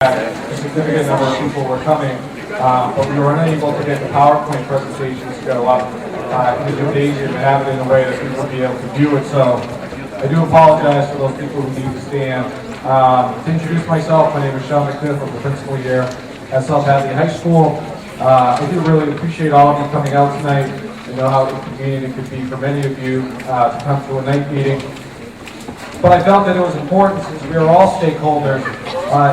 A significant number of people were coming, but we were unable to get the PowerPoint presentations to go up in the gymnasium and have it in a way that people would be able to view it. So I do apologize for those people who need to stand. To introduce myself, my name is Sean McNiff. I'm the principal here at South Hadley High School. I do really appreciate all of you coming out tonight. I know how inconvenient it could be for many of you to come to a night meeting. But I felt that it was important, since we are all stakeholders,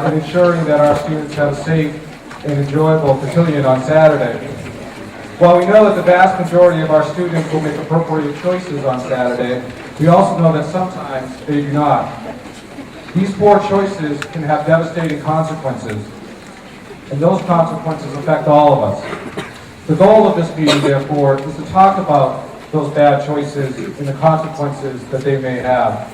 in ensuring that our students have a safe and enjoyable Cotillion on Saturday. While we know that the vast majority of our students will make appropriate choices on Saturday, we also know that sometimes they do not. These poor choices can have devastating consequences, and those consequences affect all of us. The goal of this meeting, therefore, is to talk about those bad choices and the consequences that they may have.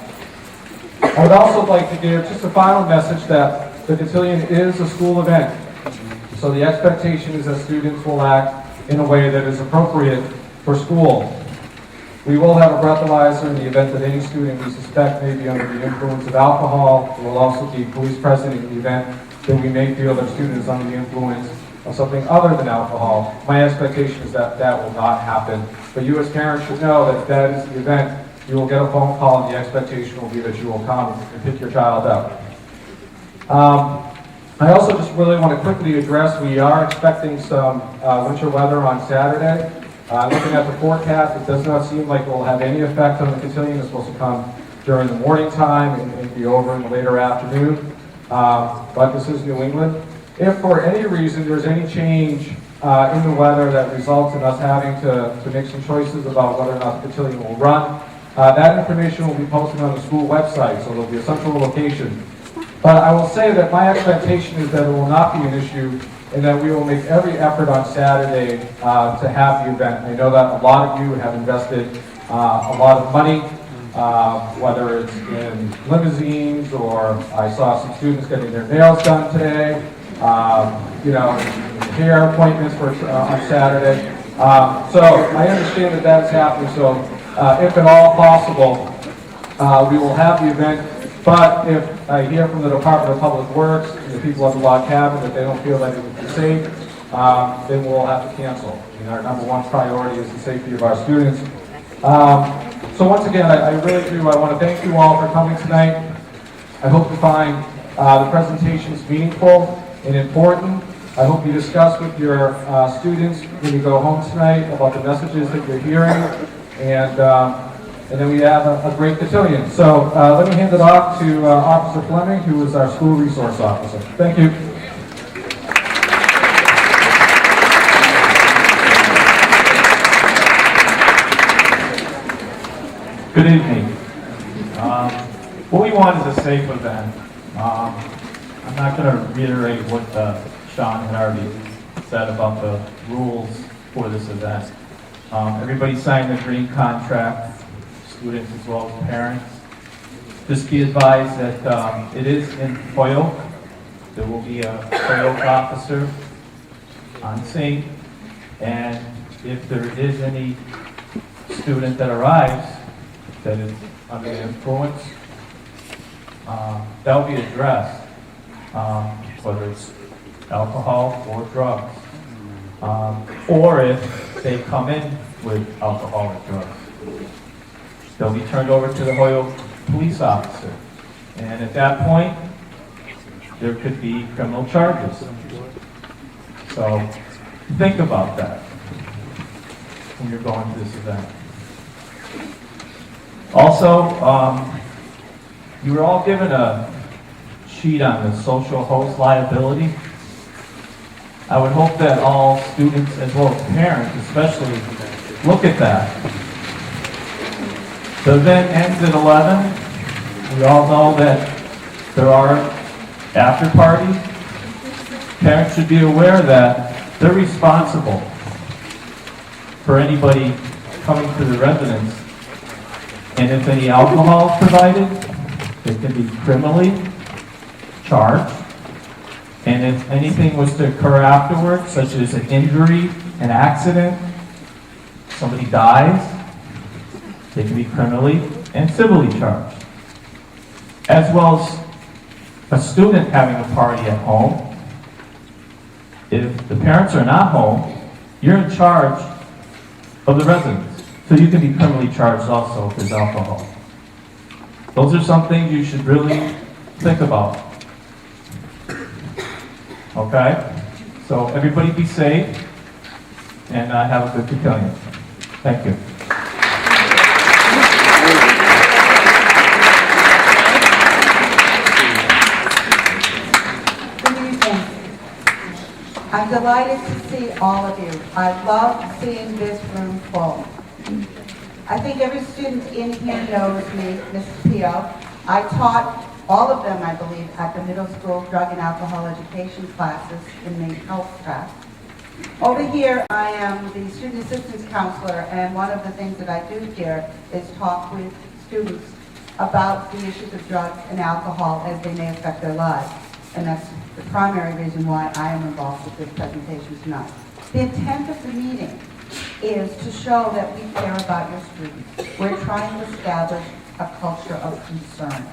I would also like to give just a final message that the Cotillion is a school event. So the expectation is that students will act in a way that is appropriate for school. We will have a breathalyzer in the event that any student we suspect may be under the influence of alcohol. There will also be police present in the event that we may feel that a student is under the influence of something other than alcohol. My expectation is that that will not happen. But you as parents should know that if that is the event, you will get a phone call, and the expectation will be that you will come and pick your child up. I also just really want to quickly address, we are expecting some winter weather on Saturday. Looking at the forecast, it does not seem like it will have any effect on the Cotillion. It's supposed to come during the morning time and be over in the later afternoon. But this is New England. If for any reason there's any change in the weather that results in us having to make some choices about whether or not the Cotillion will run, that information will be posted on the school website, so there'll be a central location. But I will say that my expectation is that it will not be an issue, and that we will make every effort on Saturday to have the event. I know that a lot of you have invested a lot of money, whether it's in limousines, or I saw some students getting their nails done today, hair appointments for on Saturday. So I understand that that's happening. So if at all possible, we will have the event. But if I hear from the Department of Public Works and the people at the log cabin that they don't feel that it would be safe, then we'll have to cancel. Our number one priority is the safety of our students. So once again, I really do. I want to thank you all for coming tonight. I hope you find the presentations meaningful and important. I hope you discuss with your students when you go home tonight about the messages that you're hearing, and then we have a great Cotillion. So let me hand it off to Officer Fleming, who is our school resource officer. Thank you. Good evening. What we want is a safe event. I'm not going to reiterate what Sean had already said about the rules for this event. Everybody signed the green contract, students as well as parents. Just be advised that it is in Holyoke. There will be a Holyoke officer on scene, and if there is any student that arrives that is under the influence, that will be addressed, whether it's alcohol or drugs, or if they come in with alcohol or drugs. They'll be turned over to the Holyoke police officer, and at that point, there could be criminal charges. So think about that when you're going to this event. Also, you were all given a sheet on the social host liability. I would hope that all students, as well as parents especially, look at that. The event ends at 11. We all know that there are after parties. Parents should be aware that they're responsible for anybody coming to the residence. And if any alcohol is provided, it can be criminally charged. And if anything was to occur afterwards, such as an injury, an accident, somebody dies, they can be criminally and civilly charged. As well as a student having a party at home, if the parents are not home, you're in charge of the residents. So you can be criminally charged also if there's alcohol. Those are some things you should really think about. Okay? So everybody be safe and have a good Cotillion. Thank you. Good evening. I'm delighted to see all of you. I love seeing this room full. I think every student in here knows me, Mrs. Pio. I taught all of them, I believe, at the middle school drug and alcohol education classes in the health track. Over here, I am the student assistance counselor, and one of the things that I do here is talk with students about the issues of drugs and alcohol as they may affect their lives. And that's the primary reason why I am involved with this presentation tonight. The intent of the meeting is to show that we care about your students. We're trying to establish a culture of concern.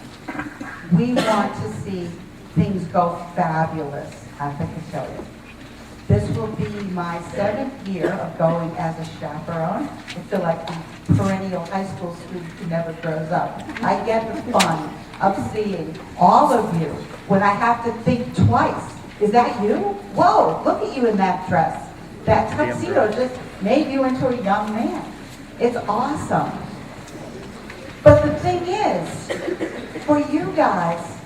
We want to see things go fabulous at the Cotillion. This will be my 7th year of going as a chaperone. I feel like a perennial high school student who never grows up. I get the fun of seeing all of you when I have to think twice. Is that you? Whoa, look at you in that dress. That tuxedo just made you into a young man. It's awesome. But the thing is, for you guys,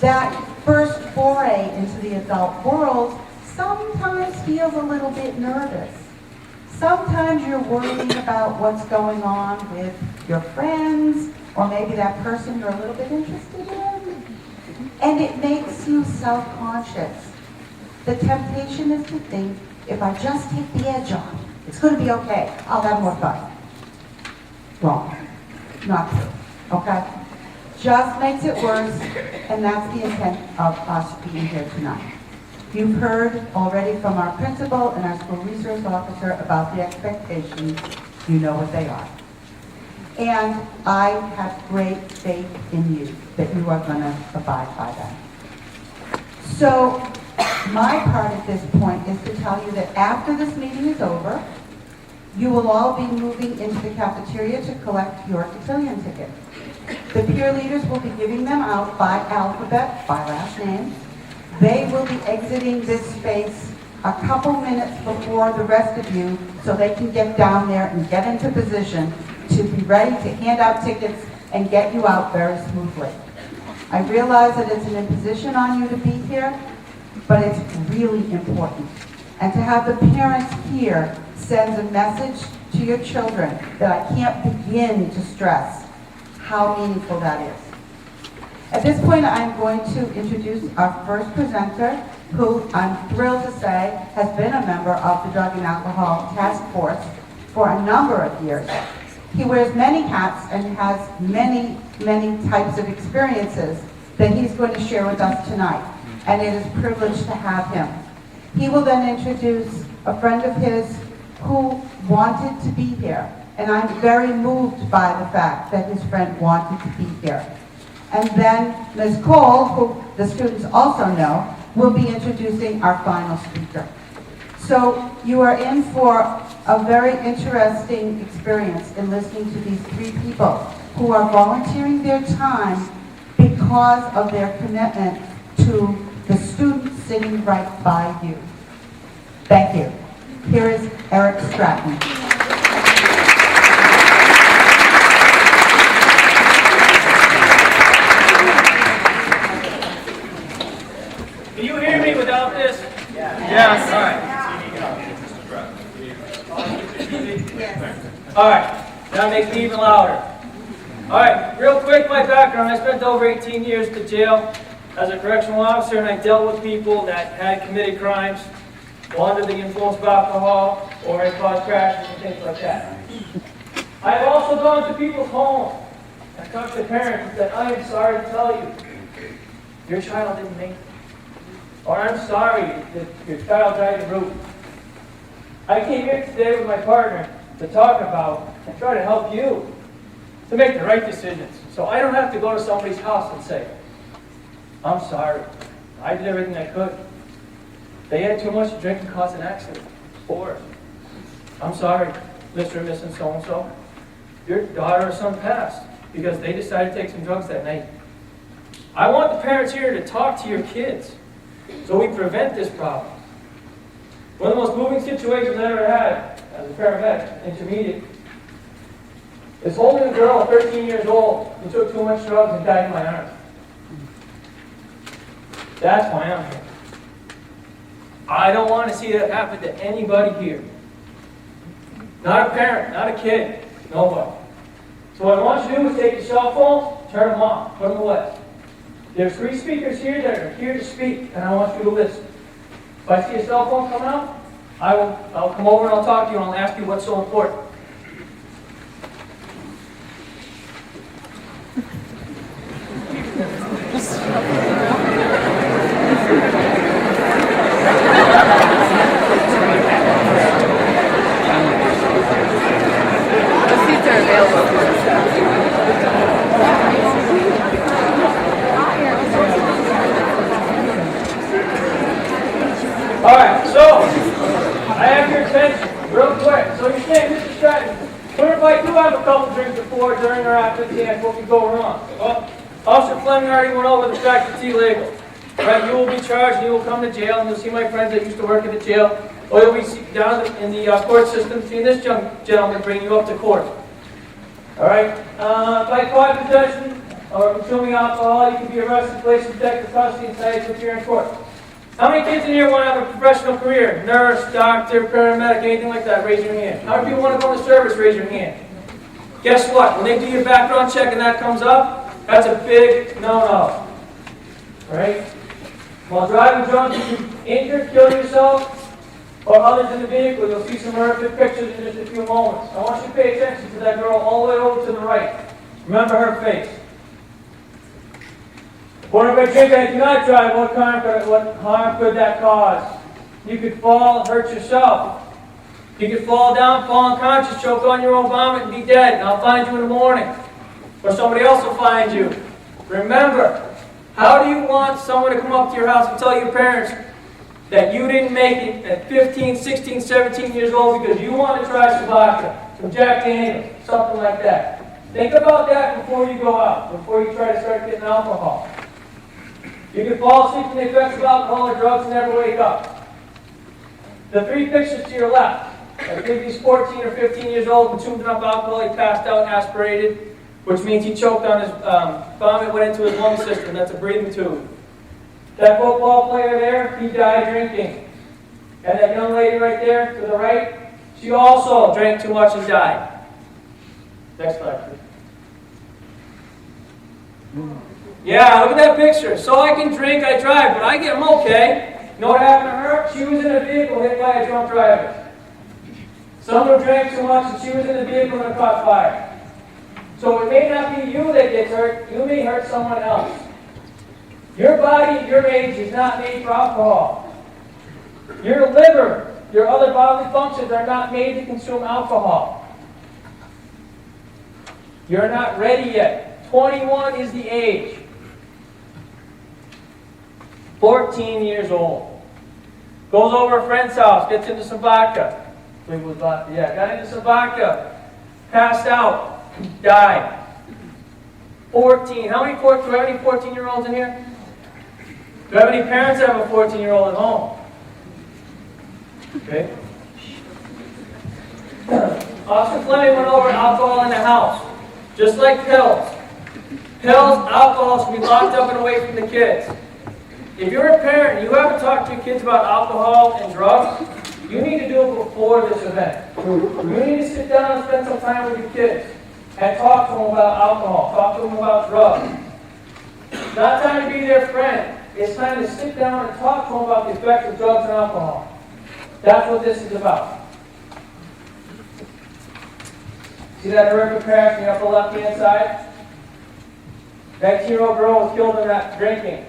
that first foray into the adult world sometimes feels a little bit nervous. Sometimes you're worrying about what's going on with your friends, or maybe that person you're a little bit interested in. And it makes you self-conscious. The temptation is to think, if I just take the edge off, it's going to be okay. I'll have more fun. Wrong. Not true. Okay? Just makes it worse, and that's the intent of us being here tonight. You've heard already from our principal and our school resource officer about the expectations. You know what they are. And I have great faith in you that you are going to abide by them. So my part at this point is to tell you that after this meeting is over, you will all be moving into the cafeteria to collect your Cotillion ticket. The peer leaders will be giving them out by alphabet, by last name. They will be exiting this space a couple minutes before the rest of you so they can get down there and get into position to be ready to hand out tickets and get you out very smoothly. I realize that it's an imposition on you to be here, but it's really important. And to have the parents here sends a message to your children that I can't begin to stress how meaningful that is. At this point, I'm going to introduce our first presenter, who I'm thrilled to say has been a member of the Drug and Alcohol Task Force for a number of years. He wears many hats and has many, many types of experiences that he's going to share with us tonight. And it is a privilege to have him. He will then introduce a friend of his who wanted to be here. And I'm very moved by the fact that his friend wanted to be here. And then Ms. Cole, who the students also know, will be introducing our final speaker. So you are in for a very interesting experience in listening to these 3 people who are volunteering their time because of their commitment to the students sitting right by you. Thank you. Here is Eric Stratton. Can you hear me without this? Yes. All right. Now make me even louder. All right. Real quick, my background. I spent over 18 years in jail as a correctional officer, and I dealt with people that had committed crimes, were under the influence of alcohol, or had caused crashes and things like that. I have also gone to people's homes and talked to parents and said, I am sorry to tell you, your child didn't make it. Or I'm sorry that your child died in root. I came here today with my partner to talk about and try to help you to make the right decisions. So I don't have to go to somebody's house and say, I'm sorry. I did everything I could. They had too much to drink and caused an accident. Or, I'm sorry, Mr. and Mrs. So-and-so. Your daughter or son passed because they decided to take some drugs that night. I want the parents here to talk to your kids so we prevent this problem. One of the most moving situations I ever had as a paramedic, intermediate, is holding a girl, 13 years old, who took too much drugs and died in my arms. That's why I'm here. I don't want to see that happen to anybody here. Not a parent, not a kid, nobody. So what I want you to do is take your cell phone, turn them off, put them away. There's 3 speakers here that are here to speak, and I want you to listen. If I see a cell phone coming out, I'll come over and I'll talk to you and I'll ask you what's so important. All right, so I have your attention real quick. So you're saying, Mr. Stratton, what if I do have a couple drinks before, during, or after the dance? What could go wrong? Well, Officer Fleming already went over the fact that it's illegal. Right, you will be charged and you will come to jail, and you'll see my friends that used to work at the jail, or you'll be down in the court system seeing this young gentleman bring you up to court. All right, by caught possession or consuming alcohol, you can be arrested, placed in protective custody, and cited to appear in court. How many kids in here want to have a professional career? Nurse, doctor, paramedic, anything like that? Raise your hand. How many people want to go into service? Raise your hand. Guess what? When they do your background check and that comes up, that's a big no-no. Right? While driving drunk, you can injure, kill yourself, or others in the vehicle. You'll see some horrific pictures in just a few moments. I want you to pay attention to that girl all the way over to the right. Remember her face. Or if I drink and I do not drive, what harm could that cause? You could fall, hurt yourself. You could fall down, fall unconscious, choke on your own vomit, and be dead. And I'll find you in the morning. Or somebody else will find you. Remember, how do you want someone to come up to your house and tell your parents that you didn't make it at 15, 16, 17 years old because you want to try some vodka, some Jack Daniels, something like that? Think about that before you go out, before you try to start getting alcohol. You can fall asleep from the effects of alcohol or drugs and never wake up. The 3 pictures to your left, I believe he's 14 or 15 years old, consumed enough alcohol, he passed out, aspirated, which means he choked on his vomit, went into his lung system. That's a breathing tube. That football player there, he died drinking. And that young lady right there to the right, she also drank too much and died. Next slide, please. Yeah, look at that picture. So I can drink, I drive, but I get them okay. You know what happened to her? She was in a vehicle hit by a drunk driver. Someone drank too much and she was in the vehicle and it caught fire. So it may not be you that gets hurt, you may hurt someone else. Your body at your age is not made for alcohol. Your liver, your other bodily functions are not made to consume alcohol. You're not ready yet. 21 is the age. 14 years old. Goes over a friend's house, gets into some vodka. I believe it was vodka. Yeah, got into some vodka. Passed out. Died. 14. How many 14? Do I have any 14-year-olds in here? Do I have any parents that have a 14-year-old at home? Okay. Officer Fleming went over alcohol in the house. Just like pills. Pills, alcohol should be locked up and away from the kids. If you're a parent and you haven't talked to your kids about alcohol and drugs, you need to do it before this event. You need to sit down and spend some time with your kids and talk to them about alcohol, talk to them about drugs. It's not time to be their friend. It's time to sit down and talk to them about the effects of drugs and alcohol. That's what this is about. See that horrific crash in the upper left-hand side? 19-year-old girl was killed in that drinking.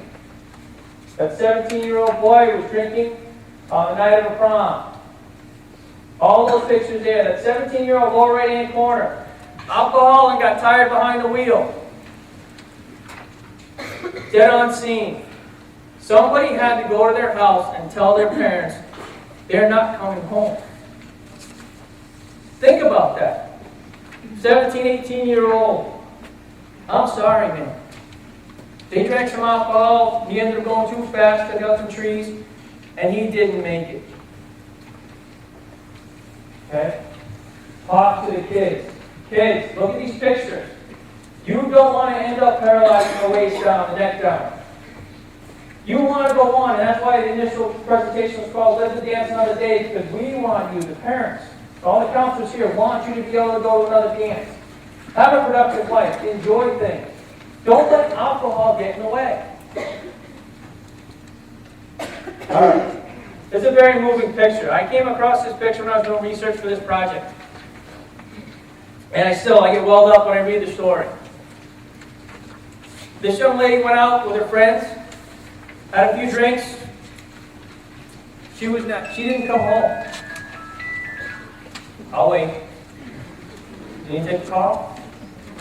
That 17-year-old boy was drinking on the night of a prom. All those pictures there. That 17-year-old lower right-hand corner. Alcohol and got tired behind the wheel. Dead on scene. Somebody had to go to their house and tell their parents they're not coming home. Think about that. 17, 18-year-old. I'm sorry, man. They drank some alcohol, he ended up going too fast, took out some trees, and he didn't make it. Okay? Talk to the kids. Kids, look at these pictures. You don't want to end up paralyzed from the waist down, the neck down. You want to go on, and that's why the initial presentation was called Live the Dance Another Day, because we want you, the parents, all the counselors here, want you to be able to go to another dance. Have a productive life. Enjoy things. Don't let alcohol get in the way. All right. It's a very moving picture. I came across this picture when I was doing research for this project. And I get welled up when I read the story. This young lady went out with her friends, had a few drinks. She didn't come home. I'll wait. Did you take the call?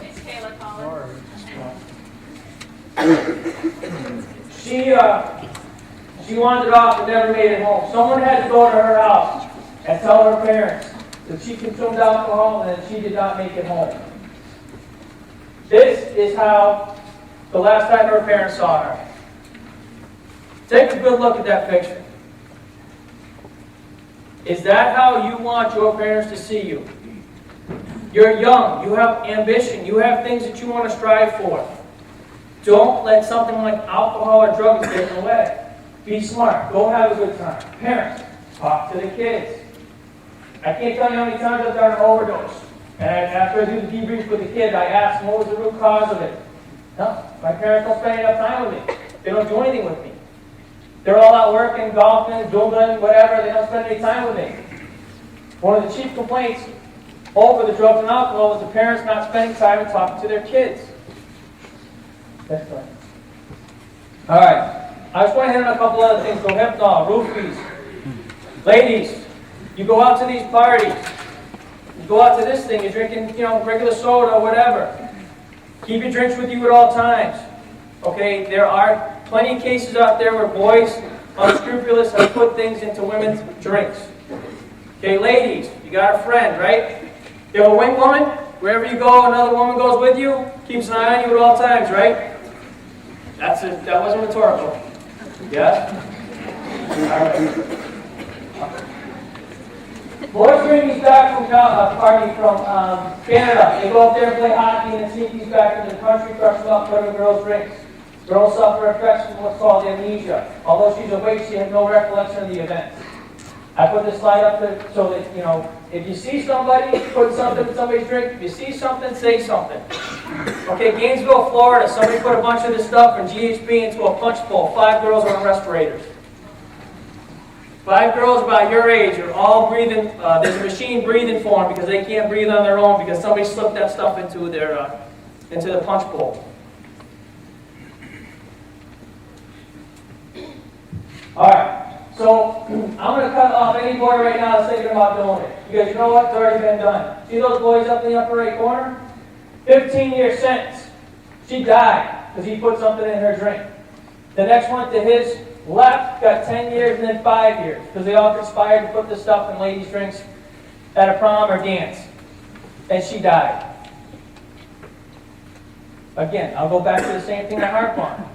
It's Kayla calling. She wandered off and never made it home. Someone had to go to her house and tell her parents that she consumed alcohol and that she did not make it home. This is how the last time her parents saw her. Take a good look at that picture. Is that how you want your parents to see you? You're young, you have ambition, you have things that you want to strive for. Don't let something like alcohol or drugs get in the way. Be smart, go have a good time. Parents, talk to the kids. I can't tell you how many times I've done an overdose. And after I do the debrief with the kid, I ask them what was the root cause of it. No, my parents don't spend enough time with me. They don't do anything with me. They're all out working, golfing, doing whatever. They don't spend any time with me. One of the chief complaints over the drugs and alcohol is the parents not spending time and talking to their kids. That's right. All right. I just want to hit on a couple other things. So hypnol, roofies. Ladies, you go out to these parties. You go out to this thing. You're drinking, regular soda or whatever. Keep your drinks with you at all times. Okay? There are plenty of cases out there where boys, unscrupulous, have put things into women's drinks. Okay, ladies, you got a friend, right? You have a wing woman. Wherever you go, another woman goes with you. Keeps an eye on you at all times, right? That wasn't rhetorical. Yes? All right. Boys bring these back from Canada. They go up there and play hockey and then sneak these back into the country, crush them up, put them in girls' drinks. Girls suffer effects from what's called amnesia. Although she's awake, she has no recollection of the event. I put this slide up there so that, if you see somebody put something in somebody's drink, if you see something, say something. Okay, Gainesville, Florida, somebody put a bunch of this stuff and GHB into a punch bowl. 5 girls are on respirators. 5 girls about your age are all breathing, there's a machine breathing for them because they can't breathe on their own because somebody slipped that stuff into the punch bowl. Alright, so I'm going to cut off any boy right now that's thinking about doing it. Because you know what? It's already been done. See those boys up in the upper right corner? 15-year sentence. She died because he put something in her drink. The next one to his left got 10 years and then 5 years because they all conspired to put this stuff in ladies' drinks at a prom or dance. And she died. Again, I'll go back to the same thing I harp on.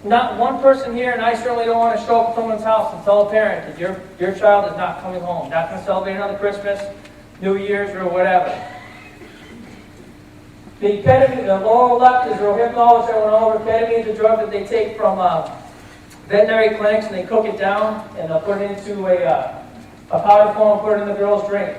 Not one person here, and I certainly don't want to show up at someone's house and tell a parent that your child is not coming home, not going to celebrate another Christmas, New Year's, or whatever. The ketamine, the lower left is rohypnol, which I went over. Ketamine is a drug that they take from veterinary clinics, and they cook it down, and they'll put it into a powder form and put it in the girl's drink.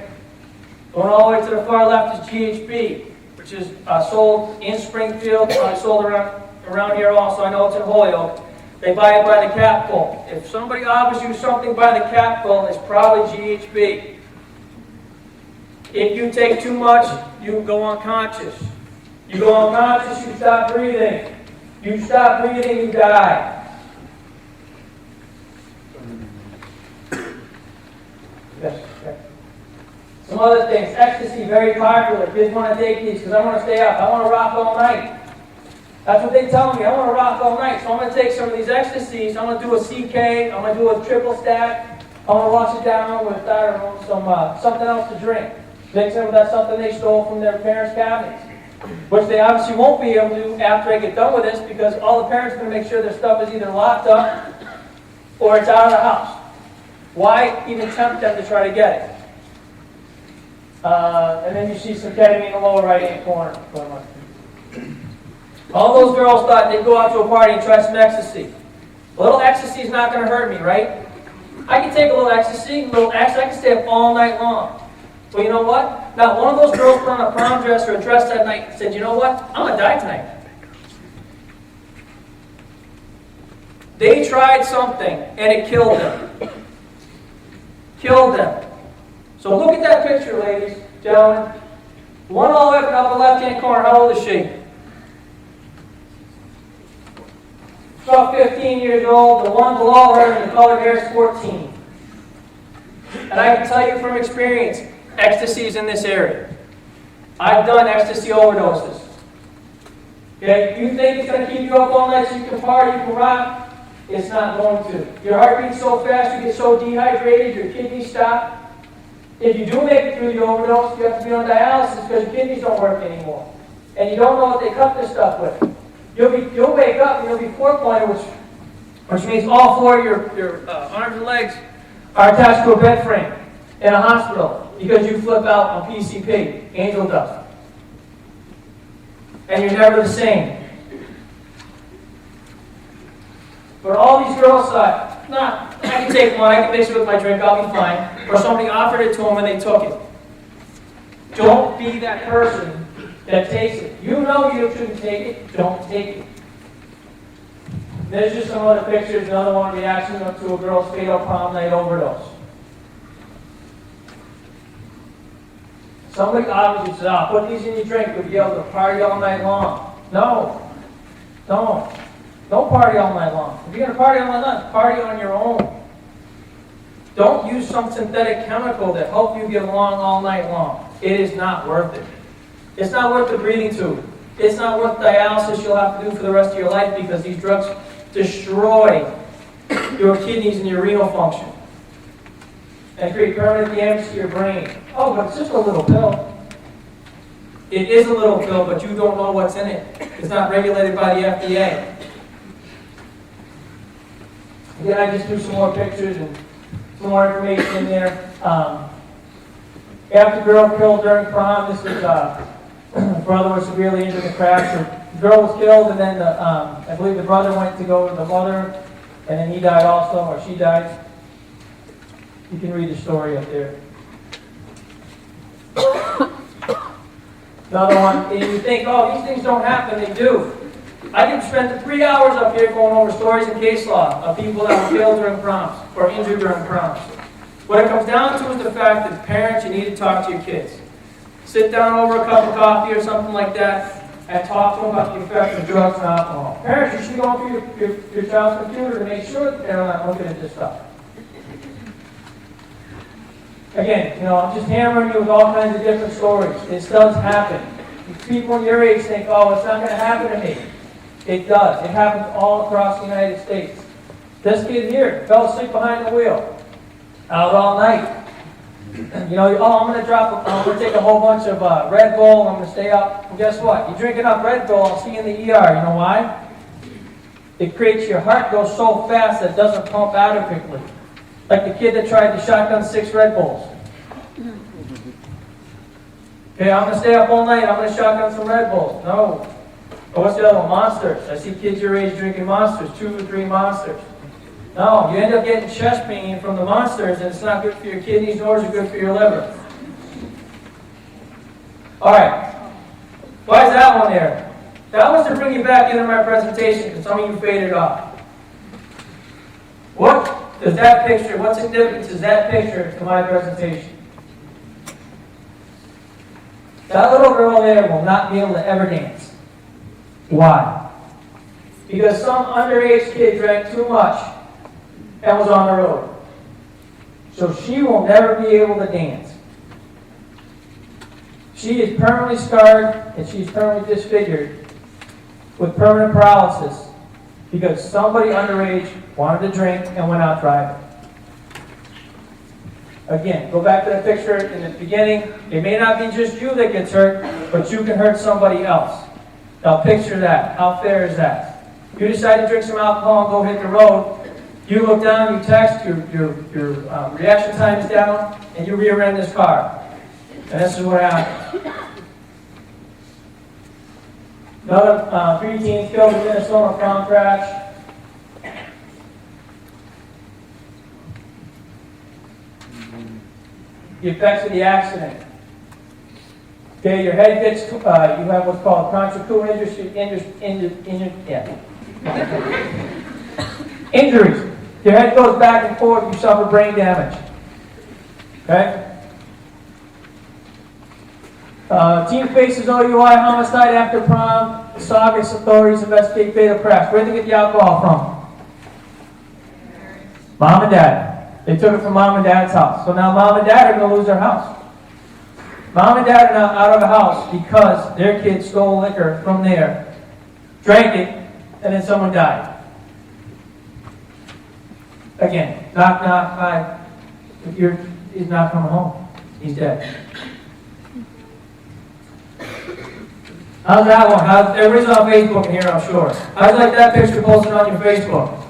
Going all the way to the far left is GHB, which is sold in Springfield, sold around here also. I know it's in Holyoke. They buy it by the capful. If somebody offers you something by the capful, it's probably GHB. If you take too much, you go unconscious. You go unconscious, you stop breathing. You stop breathing, you die. Yes, okay. Some other things. Ecstasy, very popular. Kids want to take these because I want to stay up. I want to rock all night. That's what they tell me. I want to rock all night, so I'm going to take some of these ecstasies. I'm going to do a CK. I'm going to do a triple stack. I'm going to wash it down with something else to drink. Mix it with that something they stole from their parents' cabinets, which they obviously won't be able to do after I get done with this, because all the parents are going to make sure their stuff is either locked up or it's out of the house. Why even tempt them to try to get it? And then you see some ketamine in the lower right-hand corner. All those girls thought they'd go out to a party and try some ecstasy. A little ecstasy is not going to hurt me, right? I can take a little ecstasy, I can stay up all night long. Well, you know what? Not one of those girls put on a prom dress or a dress that night and said, you know what? I'm going to die tonight. They tried something and it killed them. Killed them. So look at that picture, ladies, gentlemen. One all the way up in the upper left-hand corner, how old is she? About 15 years old. The one below her in the colored hair is 14. And I can tell you from experience, ecstasy is in this area. I've done ecstasy overdoses. Okay, you think it's going to keep you up all night so you can party, you can rock? It's not going to. Your heart beats so fast, you get so dehydrated, your kidneys stop. If you do make it through the overdose, you have to be on dialysis because your kidneys don't work anymore. And you don't know what they cut this stuff with. You'll wake up and you'll be four-pointed, which means all four of your arms and legs are attached to a bed frame in a hospital because you flip out on PCP, angel dust. And you're never the same. But all these girls thought, nah, I can take one, I can mix it with my drink, I'll be fine. Or somebody offered it to them and they took it. Don't be that person that takes it. You know you shouldn't take it, don't take it. There's just some other pictures, another one reaction to a girl's fatal prom night overdose. Somebody obviously said, put these in your drink, you'll be able to party all night long. No, don't. Don't party all night long. If you're going to party all night long, party on your own. Don't use some synthetic chemical that help you get along all night long. It is not worth it. It's not worth the breathing tube. It's not worth dialysis you'll have to do for the rest of your life because these drugs destroy your kidneys and your renal function and create permanent damage to your brain. Oh, but it's just a little pill. It is a little pill, but you don't know what's in it. It's not regulated by the FDA. Again, I just do some more pictures and some more information in there. After the girl killed during prom, this was brother was severely injured in the crash. The girl was killed, and then I believe the brother went to go to the mother, and then he died also, or she died. You can read the story up there. Another one, and you think, oh, these things don't happen. They do. I can spend 3 hours up here going over stories and case law of people that were killed during proms or injured during proms. What it comes down to is the fact that parents, you need to talk to your kids. Sit down over a cup of coffee or something like that and talk to them about the effects of drugs and alcohol. Parents, you should go through your child's computer to make sure that they're not looking at this stuff. Again, I'm just hammering you with all kinds of different stories. This does happen. People your age think, oh, it's not going to happen to me. It does. It happens all across the United States. This kid here fell asleep behind the wheel, out all night. I'm going to take a whole bunch of Red Bull, I'm going to stay up. Well, guess what? You drink enough Red Bull, I'll see you in the ER. You know why? It creates your heart goes so fast that it doesn't pump adequately. Like the kid that tried to shotgun 6 Red Bulls. Okay, I'm going to stay up all night, I'm going to shotgun some Red Bulls. No. Or what's the other one? Monsters. I see kids your age drinking Monsters, 2 or 3 Monsters. No, you end up getting chest pain from the Monsters, and it's not good for your kidneys, nor is it good for your liver. All right. Why is that one there? That was to bring you back into my presentation, because some of you faded off. What significance is that picture to my presentation? That little girl there will not be able to ever dance. Why? Because some underage kid drank too much and was on the road. So she will never be able to dance. She is permanently scarred and she's permanently disfigured with permanent paralysis because somebody underage wanted to drink and went out driving. Again, go back to the picture in the beginning. It may not be just you that gets hurt, but you can hurt somebody else. Now picture that. How fair is that? You decide to drink some alcohol and go hit the road. You look down, you text, your reaction time is down, and you rear-end this car. And this is what happened. Another 3 teens killed in Minnesota car crash. The effects of the accident. Okay, your head gets, you have what's called contractile injuries. Your head goes back and forth, you suffer brain damage. Okay? Teen faces OUI homicide after prom. Saugus authorities investigate fatal crash. Where did they get the alcohol from? Mom and Dad. They took it from Mom and Dad's house. So now Mom and Dad are going to lose their house. Mom and Dad are now out of the house because their kids stole liquor from there, drank it, and then someone died. Again, knock, knock, hi. He's not coming home. He's dead. How's that one? Everybody's on Facebook in here, I'm sure. How's like that picture posted on your Facebook?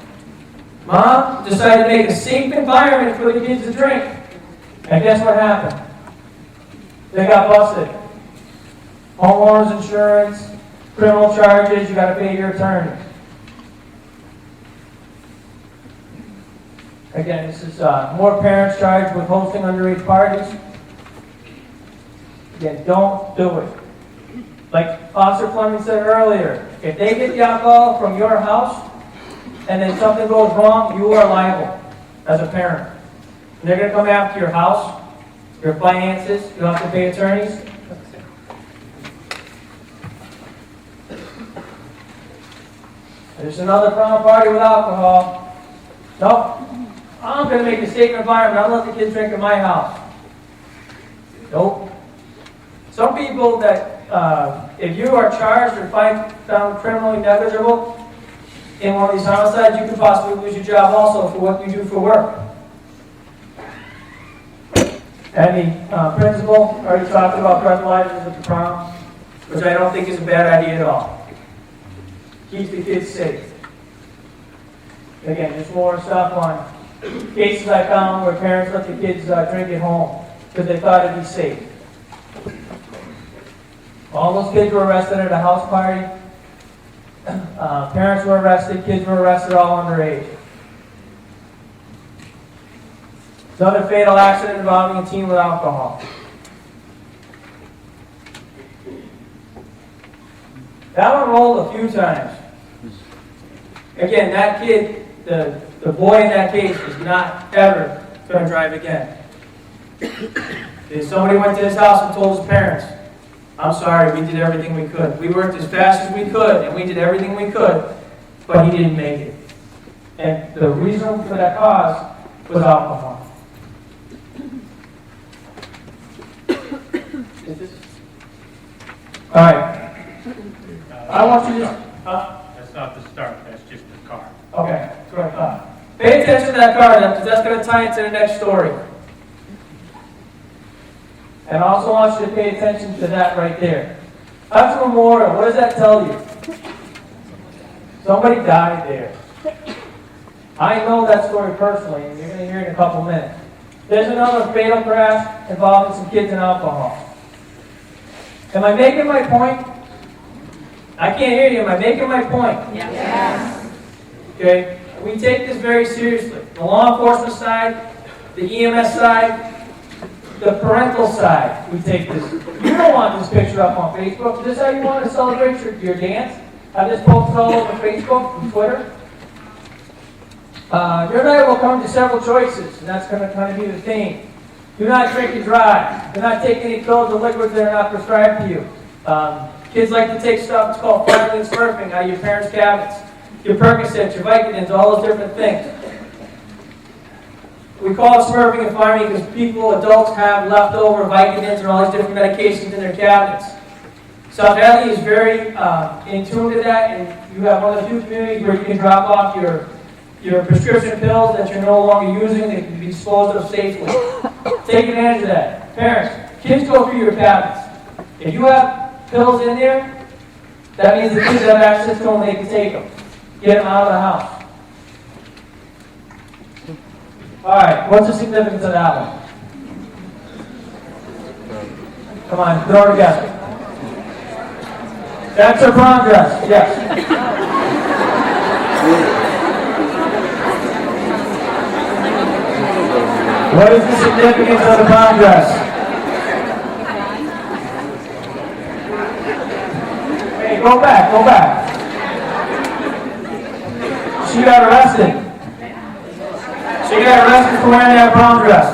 Mom decided to make a safe environment for the kids to drink. And guess what happened? They got busted. Homeowners insurance, criminal charges, you got to pay your attorneys. Again, this is more parents charged with hosting underage parties. Again, don't do it. Like Officer Fleming said earlier, if they get the alcohol from your house and then something goes wrong, you are liable as a parent. And they're going to come after your house, your finances, you'll have to pay attorneys. There's another prom party with alcohol. Nope. I'm going to make a safe environment. I'll let the kids drink in my house. Nope. Some people that, if you are charged or found criminally negligible in one of these homicides, you could possibly lose your job also for what you do for work. And the principal already talked about breathalyzers at the prom, which I don't think is a bad idea at all. Keeps the kids safe. Again, just more stuff on cases I found where parents let the kids drink at home because they thought it'd be safe. All those kids were arrested at a house party. Parents were arrested, kids were arrested, all underage. Another fatal accident involving a teen with alcohol. That one rolled a few times. Again, that kid, the boy in that case is not ever going to drive again. If somebody went to his house and told his parents, I'm sorry, we did everything we could. We worked as fast as we could, and we did everything we could, but he didn't make it. And the reason for that cause was alcohol. All right. I want you to... That's not the start, that's just the car. Okay, that's what I thought. Pay attention to that card, because that's going to tie into the next story. And I also want you to pay attention to that right there. That's a memorial. What does that tell you? Somebody died there. I know that story personally, and you're going to hear it in a couple minutes. There's another fatal crash involving some kids and alcohol. Am I making my point? I can't hear you. Am I making my point? Yes. Okay? We take this very seriously. The law enforcement side, the EMS side, the parental side, we take this. You don't want this picture up on Facebook. Is this how you want to celebrate your dance? Have this posted all over Facebook and Twitter? Your night will come to several choices, and that's going to kind of be the theme. Do not drink and drive. Do not take any pills or liquids that are not prescribed to you. Kids like to take stuff, it's called fireman surfing, out of your parents' cabinets. Your Percocets, your Vicodins, all those different things. We call it smurfing and farming because people, adults, have leftover Vicodins and all these different medications in their cabinets. South Hadley is very in tune to that, and you have one of the few communities where you can drop off your prescription pills that you're no longer using that can be disposed of safely. Take advantage of that. Parents, kids go through your cabinets. If you have pills in there, that means the kids have access to them, they can take them. Get them out of the house. All right, what's the significance of that one? Come on, throw it together. That's her prom dress, yes. What is the significance of the prom dress? Hey, go back. She got arrested. She got arrested for wearing that prom dress.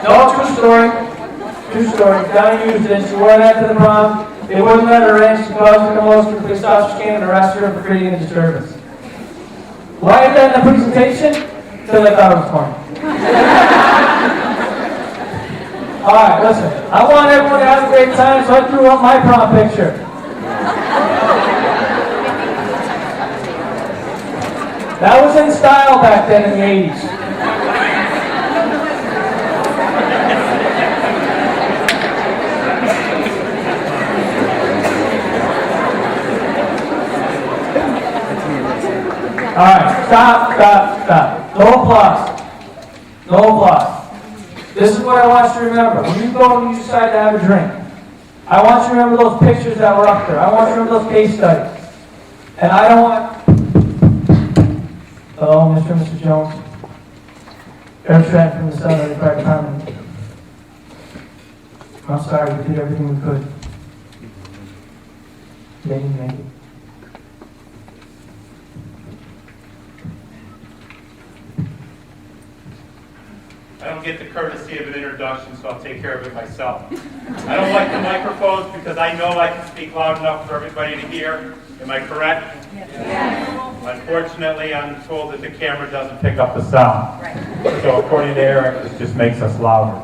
No, true story. Donnie used it. She wore that to the prom. They wouldn't let her in. She caused a commotion. The police officers came and arrested her for creating a disturbance. Why is that in the presentation? Because I thought it was funny. Alright, listen. I want everyone to have a great time, so I threw up my prom picture. That was in style back then in the 80s. Alright, stop. No applause. This is what I want you to remember. When you go and you decide to have a drink, I want you to remember those pictures that were up there. I want you to remember those case studies. And I don't want... Hello, Mr. and Mrs. Jones. Eric Stratton from the Southern Fire Department. I'm sorry, we did everything we could. They didn't make it. I don't get the courtesy of an introduction, so I'll take care of it myself. I don't like the microphones because I know I can speak loud enough for everybody to hear. Am I correct? Yes. Unfortunately, I'm told that the camera doesn't pick up the sound. Right. So according to Eric, this just makes us louder.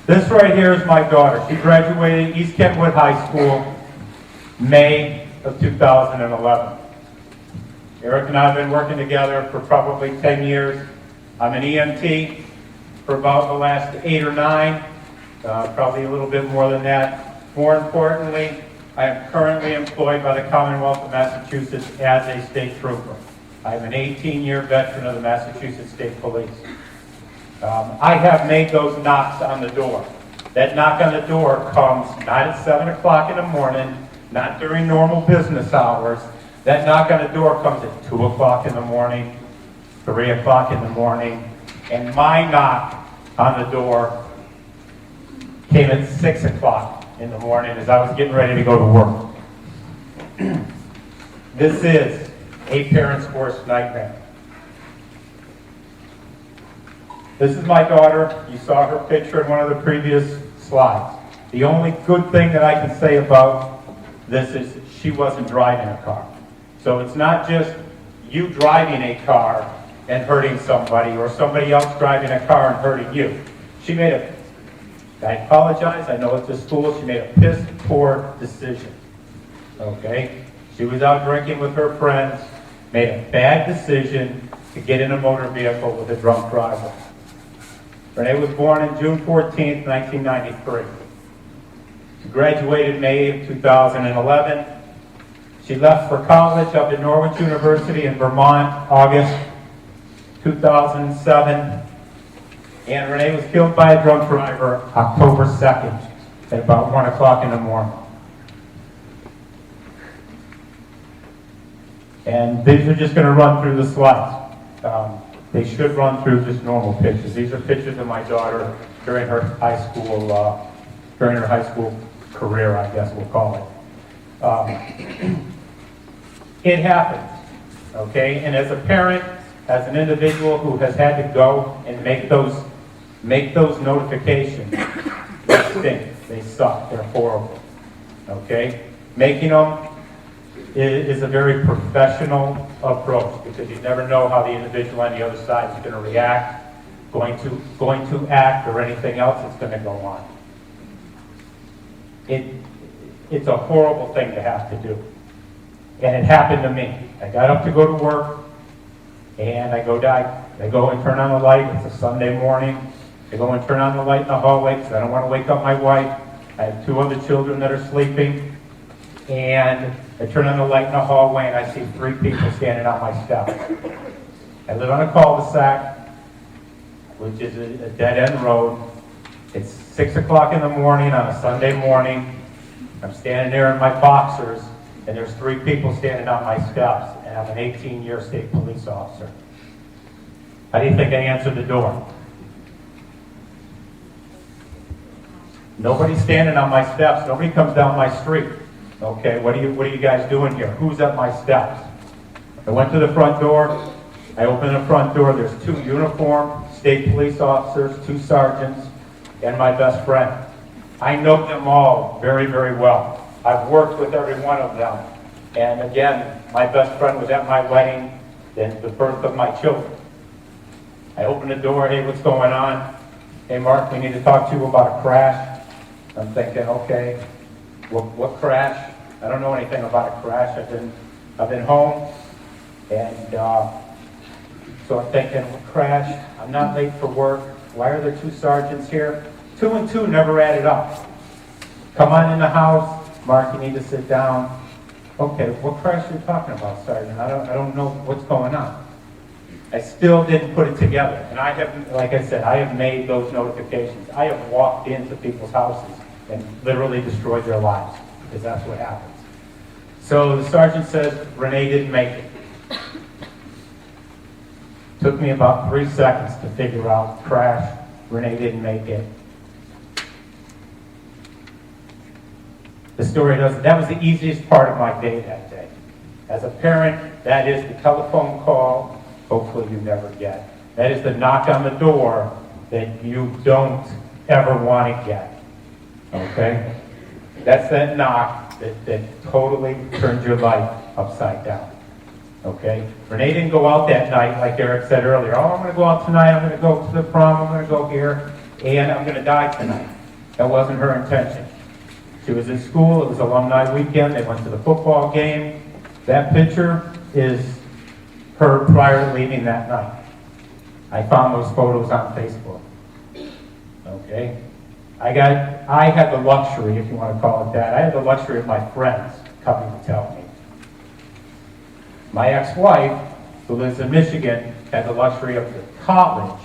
This right here is my daughter. She graduated East Kentwood High School, May of 2011. Eric and I have been working together for probably 10 years. I'm an EMT for about the last 8 or 9, probably a little bit more than that. More importantly, I am currently employed by the Commonwealth of Massachusetts as a state trooper. I am an 18-year veteran of the Massachusetts State Police. I have made those knocks on the door. That knock on the door comes not at 7 o'clock in the morning, not during normal business hours. That knock on the door comes at 2 o'clock in the morning, 3 o'clock in the morning, and my knock on the door came at 6 o'clock in the morning as I was getting ready to go to work. This is a parent's worst nightmare. This is my daughter. You saw her picture in one of the previous slides. The only good thing that I can say about this is she wasn't driving a car. So it's not just you driving a car and hurting somebody, or somebody else driving a car and hurting you. She made a, I apologize, I know it's a school, she made a piss poor decision. Okay? She was out drinking with her friends, made a bad decision to get in a motor vehicle with a drunk driver. Renee was born on June 14th, 1993. She graduated May of 2011. She left for college up at Norwich University in Vermont, August 2007, and Renee was killed by a drunk driver October 2nd at about 1 o'clock in the morning. And these are just going to run through the slides. They should run through just normal pictures. These are pictures of my daughter during her high school career, I guess we'll call it. It happens, okay? And as a parent, as an individual who has had to go and make those notifications, they stink, they suck, they're horrible, okay? Making them is a very professional approach because you never know how the individual on the other side is going to react, going to act, or anything else that's going to go on. it's a horrible thing to have to do. And it happened to me. I got up to go to work, and I go and turn on the light. It's a Sunday morning. I go and turn on the light in the hallway because I don't want to wake up my wife. I have 2 other children that are sleeping. And I turn on the light in the hallway, and I see 3 people standing on my steps. I live on a cul-de-sac, which is a dead-end road. It's 6 o'clock in the morning on a Sunday morning. I'm standing there in my boxers, and there's 3 people standing on my steps, and I'm an 18-year state police officer. How do you think I answered the door? Nobody's standing on my steps. Nobody comes down my street. Okay, what are you guys doing here? Who's at my steps? I went to the front door. I opened the front door. There's 2 uniformed state police officers, 2 sergeants, and my best friend. I know them all very, very well. I've worked with every one of them. And again, my best friend was at my wedding and the birth of my children. I opened the door. Hey, what's going on? Hey, Mark, we need to talk to you about a crash. I'm thinking, okay, what crash? I don't know anything about a crash. I've been home, and so I'm thinking, what crash? I'm not late for work. Why are there 2 sergeants here? 2 and 2 never added up. Come on in the house. Mark, you need to sit down. Okay, what crash are you talking about, Sergeant? I don't know what's going on. I still didn't put it together. And I have, like I said, I have made those notifications. I have walked into people's houses and literally destroyed their lives, because that's what happens. So the sergeant says, Renee didn't make it. Took me about 3 seconds to figure out crash, Renee didn't make it. The story doesn't, that was the easiest part of my day that day. As a parent, that is the telephone call, hopefully you never get. That is the knock on the door that you don't ever want to get. Okay? That's that knock that totally turns your life upside down. Okay? Renee didn't go out that night like Eric said earlier. Oh, I'm going to go out tonight, I'm going to go to the prom, I'm going to go here, and I'm going to die tonight. That wasn't her intention. She was in school, it was alumni weekend, they went to the football game. That picture is her prior to leaving that night. I found those photos on Facebook. Okay? I had the luxury, if you want to call it that, I had the luxury of my friends coming to tell me. My ex-wife, who lives in Michigan, had the luxury of the college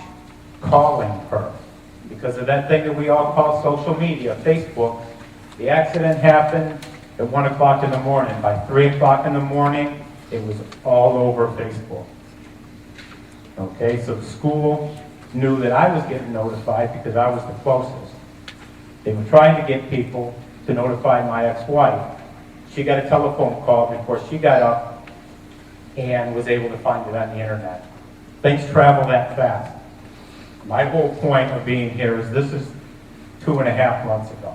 calling her. Because of that thing that we all call social media, Facebook. The accident happened at 1 o'clock in the morning. By 3 o'clock in the morning, it was all over Facebook. Okay, so the school knew that I was getting notified because I was the closest. They were trying to get people to notify my ex-wife. She got a telephone call before she got up and was able to find it on the internet. Things travel that fast. My whole point of being here is this is 2.5 months ago.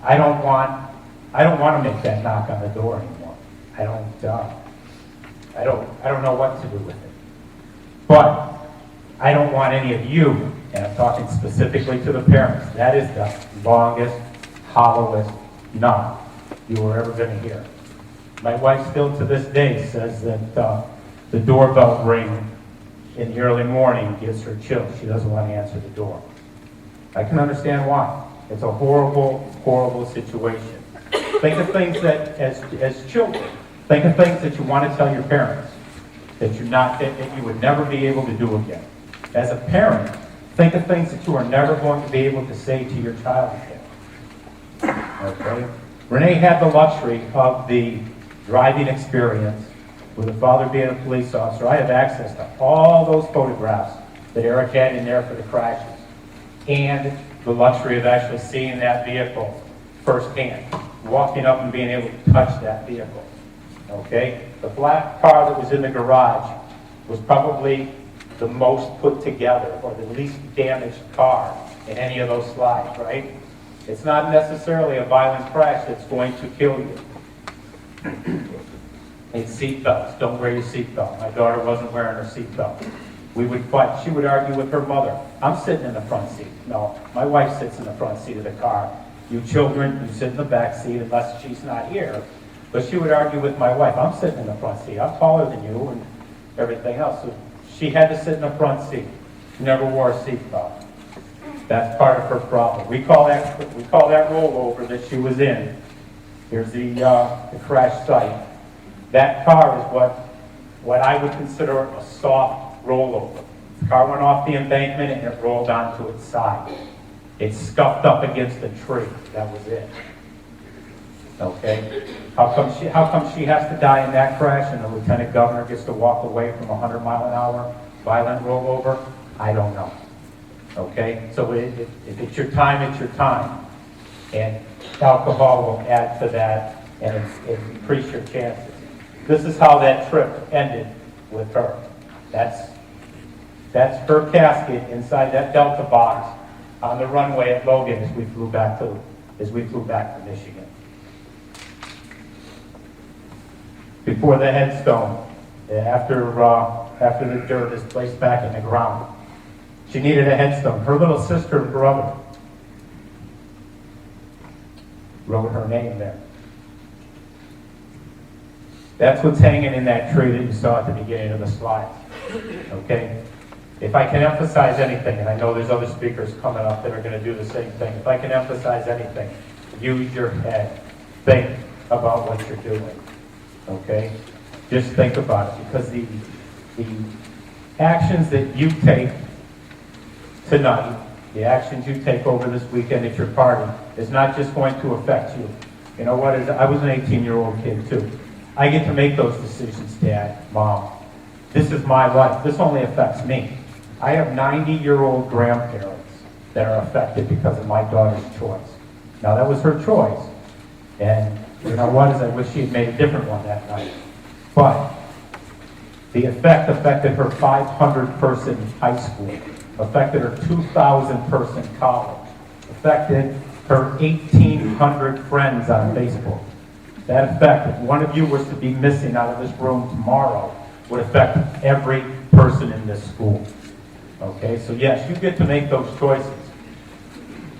I don't want to make that knock on the door anymore. I don't know what to do with it. But I don't want any of you, and I'm talking specifically to the parents, that is the longest, hollowest knock you were ever going to hear. My wife still to this day says that the doorbell ring in the early morning gives her chills. She doesn't want to answer the door. I can understand why. It's a horrible, horrible situation. Think of things that, as children, think of things that you want to tell your parents that you would never be able to do again. As a parent, think of things that you are never going to be able to say to your child again. Okay? Renee had the luxury of the driving experience with a father being a police officer. I have access to all those photographs that Eric had in there for the crashes, and the luxury of actually seeing that vehicle firsthand, walking up and being able to touch that vehicle. Okay? The black car that was in the garage was probably the most put together or the least damaged car in any of those slides, right? It's not necessarily a violent crash that's going to kill you. And seatbelts. Don't wear your seatbelt. My daughter wasn't wearing her seatbelt. We would fight. She would argue with her mother. I'm sitting in the front seat. No, my wife sits in the front seat of the car. You children, you sit in the back seat unless she's not here. But she would argue with my wife, I'm sitting in the front seat, I'm taller than you and everything else. So she had to sit in the front seat. She never wore a seatbelt. That's part of her problem. We call that rollover that she was in. Here's the crash site. That car is what I would consider a soft rollover. The car went off the embankment and it rolled onto its side. It scuffed up against a tree. That was it. Okay? How come she has to die in that crash and the lieutenant governor gets to walk away from a 100-mile-an-hour violent rollover? I don't know. Okay? So if it's your time, it's your time. And alcohol will add to that and increase your chances. This is how that trip ended with her. That's her casket inside that Delta box on the runway at Logan as we flew back to Michigan. Before the headstone, after the dirt is placed back in the ground, she needed a headstone. Her little sister and brother wrote her name there. That's what's hanging in that tree that you saw at the beginning of the slide. Okay? If I can emphasize anything, and I know there's other speakers coming up that are going to do the same thing, if I can emphasize anything, use your head. Think about what you're doing. Okay? Just think about it, because the actions that you take tonight, the actions you take over this weekend at your party, is not just going to affect you. You know what? I was an 18-year-old kid too. I get to make those decisions, Dad, Mom. This is my life. This only affects me. I have 90-year-old grandparents that are affected because of my daughter's choice. Now, that was her choice. And you know what? I wish she had made a different one that night. But the effect affected her 500-person high school, affected her 2,000-person college, affected her 1,800 friends on Facebook. That effect, if one of you was to be missing out of this room tomorrow, would affect every person in this school. Okay, so yes, you get to make those choices.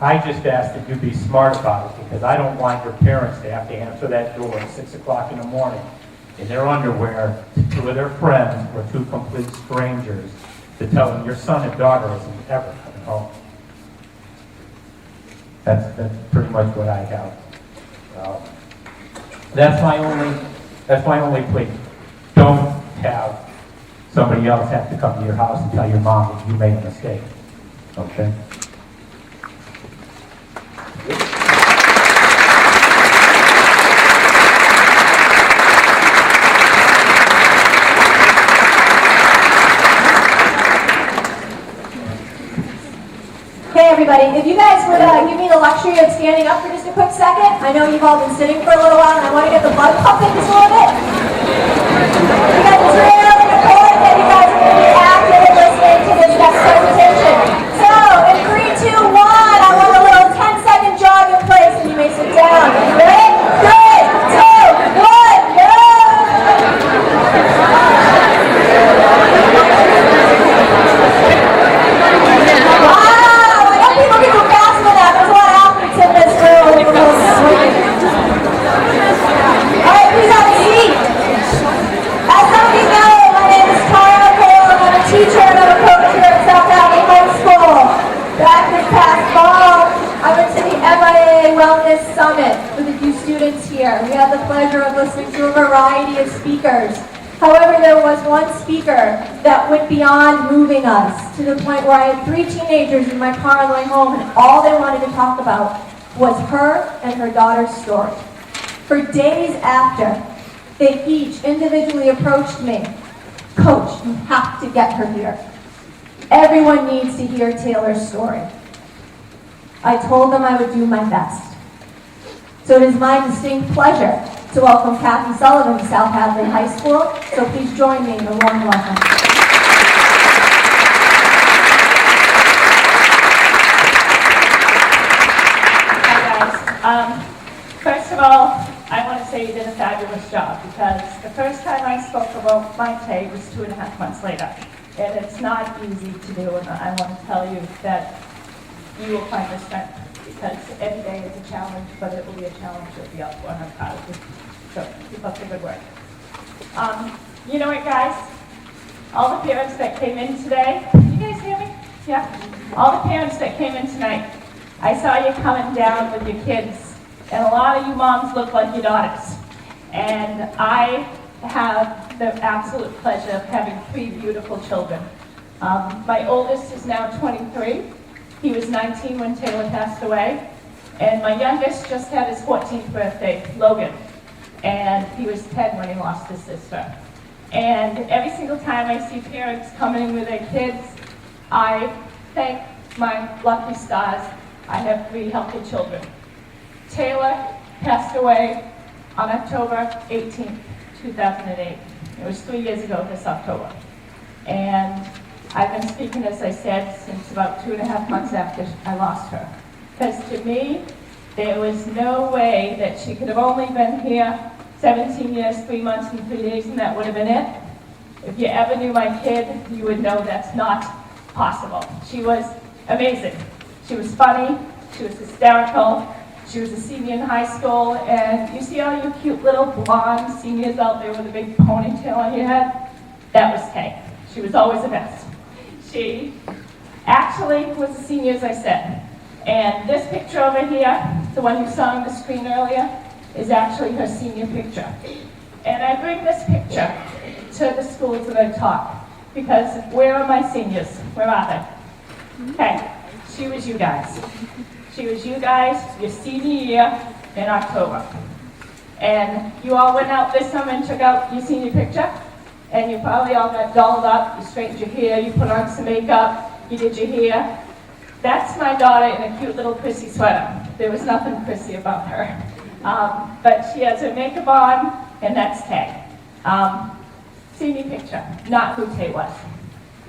I just ask that you be smart about it, because I don't want your parents to have to answer that door at 6 o'clock in the morning in their underwear to two of their friends or two complete strangers to tell them your son and daughter isn't ever coming home. That's pretty much what I have. That's my only plea. Don't have somebody else have to come to your house and tell your mom that you made a mistake. Okay? Hey everybody, if you guys would give me the luxury of standing up for just a quick second. I know you've all been sitting for a little while and I want to get the blood pumping just a little bit. Because it's really important that you guys are going to be active and listening to this next presentation. So, in 3, 2, 1, I want a little 10-second jog in place and you may sit down. Ready? 3, 2, 1, go! Here. We had the pleasure of listening to a variety of speakers. However, there was one speaker that went beyond moving us to the point where I had 3 teenagers in my car on the way home and all they wanted to talk about was her and her daughter's story. For days after, they each individually approached me. Coach, you have to get her here. Everyone needs to hear Taylor's story. I told them I would do my best. So it is my distinct pleasure to welcome Kathy Sullivan to South Hadley High School. So please join me in a warm welcome. Hi guys. First of all, I want to say you did a fabulous job, because the first time I spoke about my pay was 2.5 months later. And it's not easy to do, and I want to tell you that you will find the strength because every day is a challenge, but it will be a challenge you'll be up for, and I'm proud of you. So keep up the good work. You know what, guys? All the parents that came in today, you guys hear me? Yeah? All the parents that came in tonight, I saw you coming down with your kids, and a lot of you moms look like your daughters. And I have the absolute pleasure of having 3 beautiful children. My oldest is now 23. He was 19 when Taylor passed away. And my youngest just had his 14th birthday, Logan. And he was 10 when he lost his sister. And every single time I see parents coming in with their kids, I thank my lucky stars. I have 3 healthy children. Taylor passed away on October 18th, 2008. It was 3 years ago this October. And I've been speaking, as I said, since about 2.5 months after I lost her. Because to me, there was no way that she could have only been here 17 years, 3 months, and 3 days, and that would have been it. If you ever knew my kid, you would know that's not possible. She was amazing. She was funny, she was hysterical, she was a senior in high school, and you see all you cute little blonde seniors out there with a big ponytail on your head? That was Kay. She was always the best. She actually was a senior, as I said. And this picture over here, the one you saw on the screen earlier, is actually her senior picture. And I bring this picture to the schools that I taught, because where are my seniors? Where are they? Okay, she was you guys. She was you guys your senior year in October. And you all went out this summer and took out your senior picture, and you probably all got dolled up, you straightened your hair, you put on some makeup, you did your hair. That's my daughter in a cute little prissy sweater. There was nothing prissy about her. But she has her makeup on, and that's Tay. Senior picture, not who Tay was.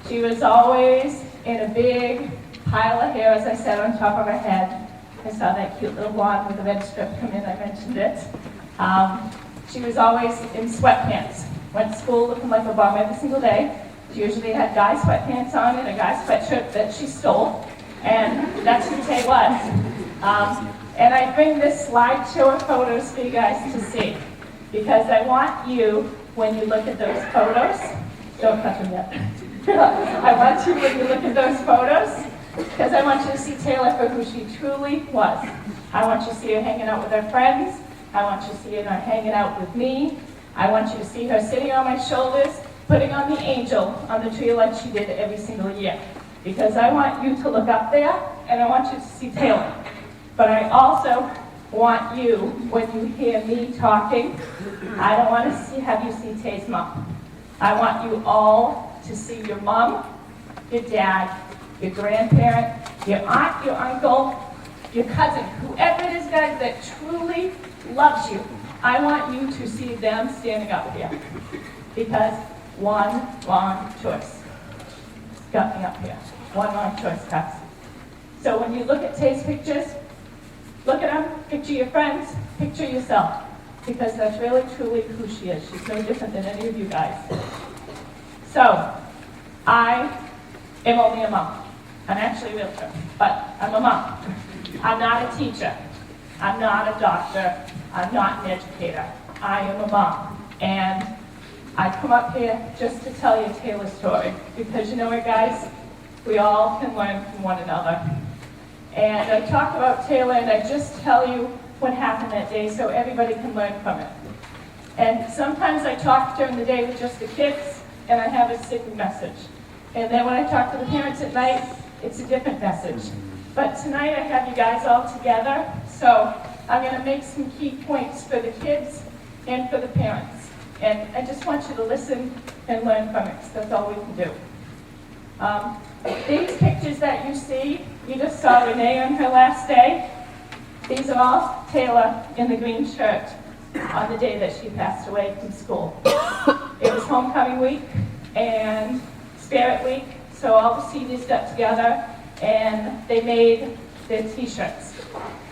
She was always in a big pile of hair, as I said, on top of her head. I saw that cute little blonde with the red strip come in, I mentioned it. She was always in sweatpants. Went to school looking like a bum every single day. She usually had guy sweatpants on and a guy sweatshirt that she stole. And that's who Tay was. And I bring this slideshow of photos for you guys to see. Because I want you, when you look at those photos, don't touch them yet. I want you, when you look at those photos, because I want you to see Taylor for who she truly was. I want you to see her hanging out with her friends. I want you to see her hanging out with me. I want you to see her sitting on my shoulders, putting on the angel on the tree like she did every single year. Because I want you to look up there, and I want you to see Taylor. But I also want you, when you hear me talking, I don't want to have you see Tay's mom. I want you all to see your mom, your dad, your grandparent, your aunt, your uncle, your cousin, whoever it is, guys, that truly loves you. I want you to see them standing up here. Because one wrong choice got me up here. One wrong choice, guys. So when you look at Tay's pictures, look at them, picture your friends, picture yourself. Because that's really, truly who she is. She's no different than any of you guys. So, I am only a mom. I'm actually a realtor, but I'm a mom. I'm not a teacher. I'm not a doctor. I'm not an educator. I am a mom. And I come up here just to tell you Taylor's story. Because you know what, guys? We all can learn from one another. And I talk about Taylor, and I just tell you what happened that day so everybody can learn from it. And sometimes I talk during the day with just the kids, and I have a sick message. And then when I talk to the parents at night, it's a different message. But tonight I have you guys all together, so I'm going to make some key points for the kids and for the parents. And I just want you to listen and learn from it, 'cause that's all we can do. These pictures that you see, you just saw Renee on her last day. These are all Taylor in the green shirt on the day that she passed away from school. It was homecoming week and Spirit Week, so all the seniors got together and they made their t-shirts.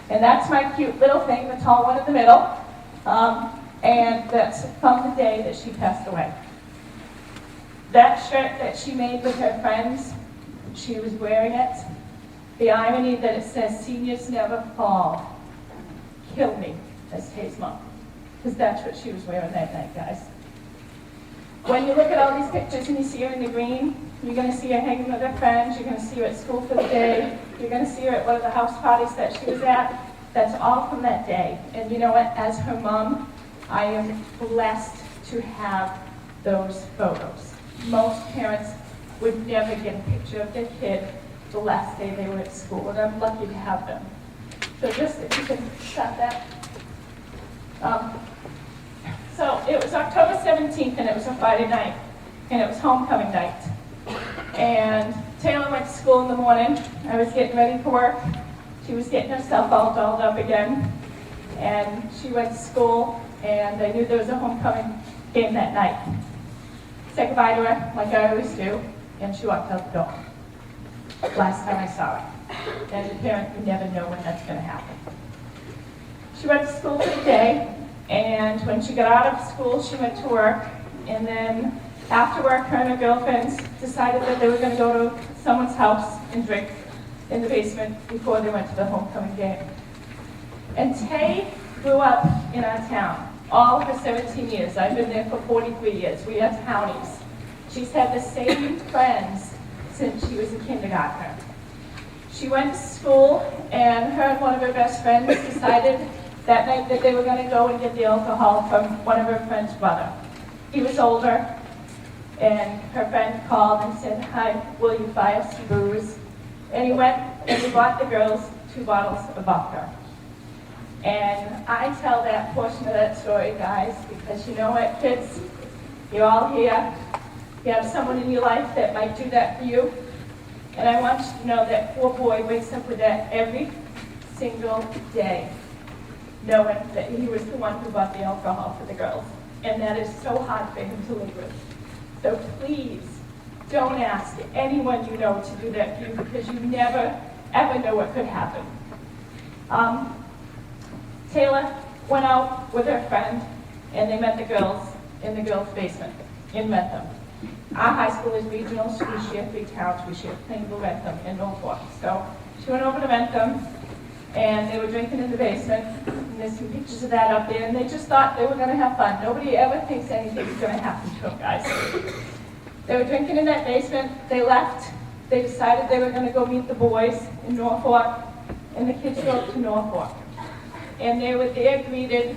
And that's my cute little thing, the tall one in the middle, and that's from the day that she passed away. That shirt that she made with her friends, she was wearing it The irony that it says seniors never fall killed me as Tay's mom, because that's what she was wearing that night, guys. When you look at all these pictures and you see her in the green, you're going to see her hanging with her friends, you're going to see her at school for the day, you're going to see her at one of the house parties that she was at. That's all from that day. And you know what? As her mom, I am blessed to have those photos. Most parents would never get a picture of their kid the last day they were at school, and I'm lucky to have them. So just if you can stop that. So it was October 17th, and it was a Friday night, and it was homecoming night. And Taylor went to school in the morning. I was getting ready for work. She was getting herself all dolled up again. And she went to school, and I knew there was a homecoming game that night. Said goodbye to her, like I always do, and she walked out the door. Last time I saw her. As a parent, you never know when that's going to happen. She went to school for the day, and when she got out of school, she went to work. And then after work, her and her girlfriends decided that they were going to go to someone's house and drink in the basement before they went to the homecoming game. And Tay grew up in our town all of her 17 years. I've been there for 43 years. We are townies. She's had the same friends since she was a kindergartner. She went to school, and her and one of her best friends decided that night that they were going to go and get the alcohol from one of her friend's brother. He was older, and her friend called and said, "Hi, will you buy us some booze?" And he went and he bought the girls 2 bottles of vodka. And I tell that portion of that story, guys, because you know what, kids? You're all here. You have someone in your life that might do that for you. And I want you to know that poor boy wakes up with that every single day, knowing that he was the one who bought the alcohol for the girls. And that is so hard for him to live with. So please, don't ask anyone you know to do that for you, because you never, ever know what could happen. Taylor went out with her friend, and they met the girls in the girls' basement in Bentham. Our high school is regional, so we share 3 towns. We share Plainville, Bentham, and Norfolk. So she went over to Bentham, and they were drinking in the basement. And there's some pictures of that up there, and they just thought they were going to have fun. Nobody ever thinks anything's going to happen to them, guys. They were drinking in that basement. They left. They decided they were going to go meet the boys in Norfolk, and the kids drove to Norfolk. And they were there greeted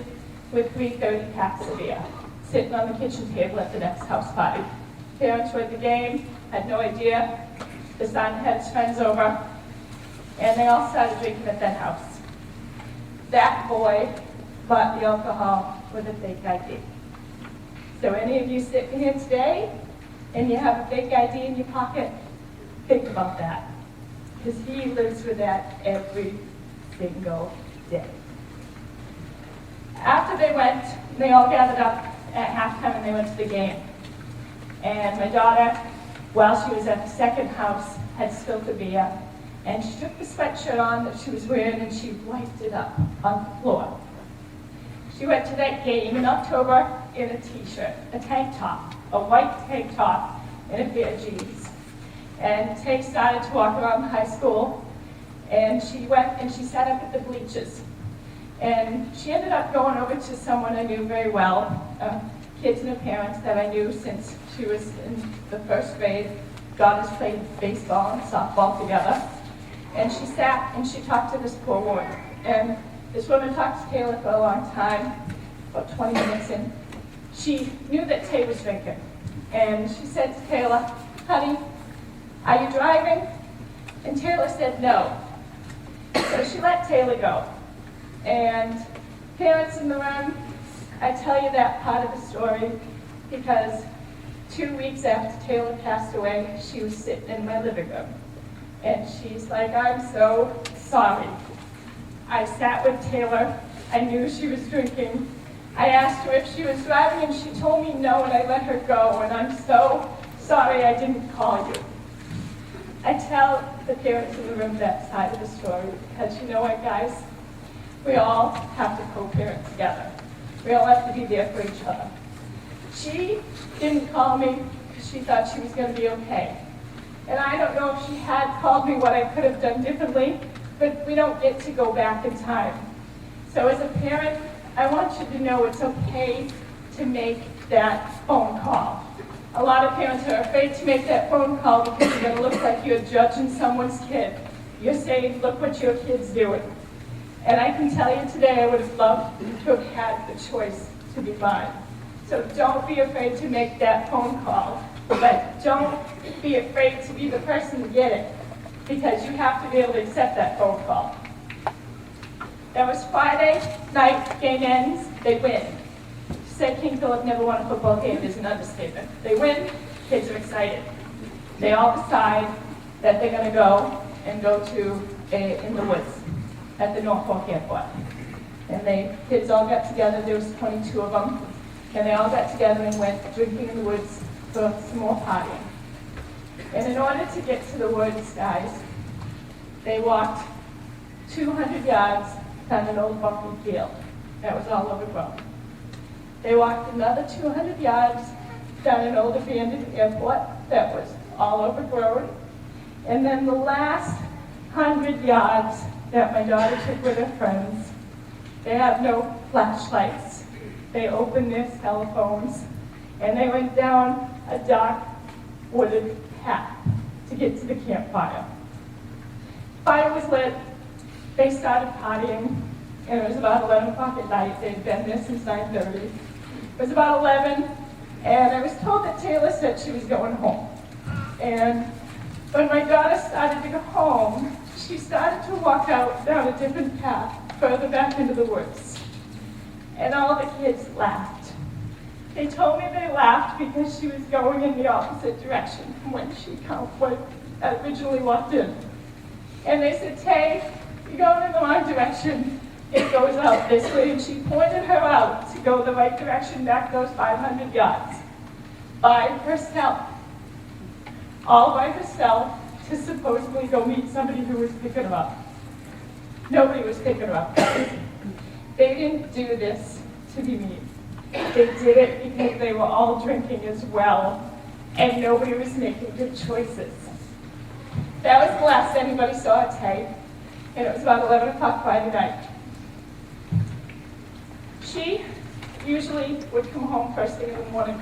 with 3 30-packs of beer, sitting on the kitchen table at the next house party. Parents were at the game, had no idea. The son had his friends over, and they all started drinking at that house. That boy bought the alcohol with a fake ID. So any of you sitting here today, and you have a fake ID in your pocket, think about that. Because he lives with that every single day. After they went, they all gathered up at halftime and they went to the game. And my daughter, while she was at the second house, had spilled the beer. And she took the sweatshirt on that she was wearing and she wiped it up on the floor. She went to that game in October in a t-shirt, a tank top, a white tank top, and a pair of jeans. And Tay started to walk around the high school, and she went and she sat up at the bleachers. And she ended up going over to someone I knew very well, kids and her parents that I knew since she was in the 1st grade. Daughters played baseball and softball together. And she sat and she talked to this poor woman. And this woman talked to Taylor for a long time, about 20 minutes, and she knew that Tay was drinking. And she said to Taylor, "Honey, are you driving?" And Taylor said no. So she let Taylor go. And parents in the room, I tell you that part of the story because 2 weeks after Taylor passed away, she was sitting in my living room. And she's like, "I'm so sorry. I sat with Taylor. I knew she was drinking. I asked her if she was driving, and she told me no, and I let her go. And I'm so sorry I didn't call you." I tell the parents in the room that side of the story because you know what, guys? We all have to co-parent together. We all have to be there for each other. She didn't call me because she thought she was going to be okay. And I don't know if she had called me what I could have done differently, but we don't get to go back in time. So as a parent, I want you to know it's okay to make that phone call. A lot of parents are afraid to make that phone call because you're going to look like you're judging someone's kid. You're saying, look what your kid's doing. And I can tell you today, I would have loved to have had the choice to be mine. So don't be afraid to make that phone call, but don't be afraid to be the person to get it, because you have to be able to accept that phone call. That was Friday night, game ends, they win. To say King Philip never won a football game is an understatement. They win, kids are excited. They all decide that they're going to go in the woods at the Norfolk Airport. And kids all got together, there was 22 of them, and they all got together and went drinking in the woods for some more partying. And in order to get to the woods, guys, they walked 200 yards down an old bumpy field that was all overgrown. They walked another 200 yards down an old abandoned airport that was all overgrown. And then the last 100 yards that my daughter took with her friends, they have no flashlights. They opened their cell phones and they went down a dark wooded path to get to the campfire. Fire was lit, they started partying, and it was about 11 o'clock at night. They'd been there since 9:30. It was about 11, and I was told that Taylor said she was going home. And when my daughter started to go home, she started to walk out down a different path further back into the woods. And all the kids laughed. They told me they laughed because she was going in the opposite direction from when I originally walked in. And they said, Tay, you're going in the wrong direction. It goes out this way. And she pointed her out to go the right direction back those 500 yards. By herself. All by herself to supposedly go meet somebody who was picking her up. Nobody was picking her up. They didn't do this to be mean. They did it because they were all drinking as well, and nobody was making good choices. That was the last anybody saw of Tay, and it was about 11 o'clock Friday night. She usually would come home first thing in the morning,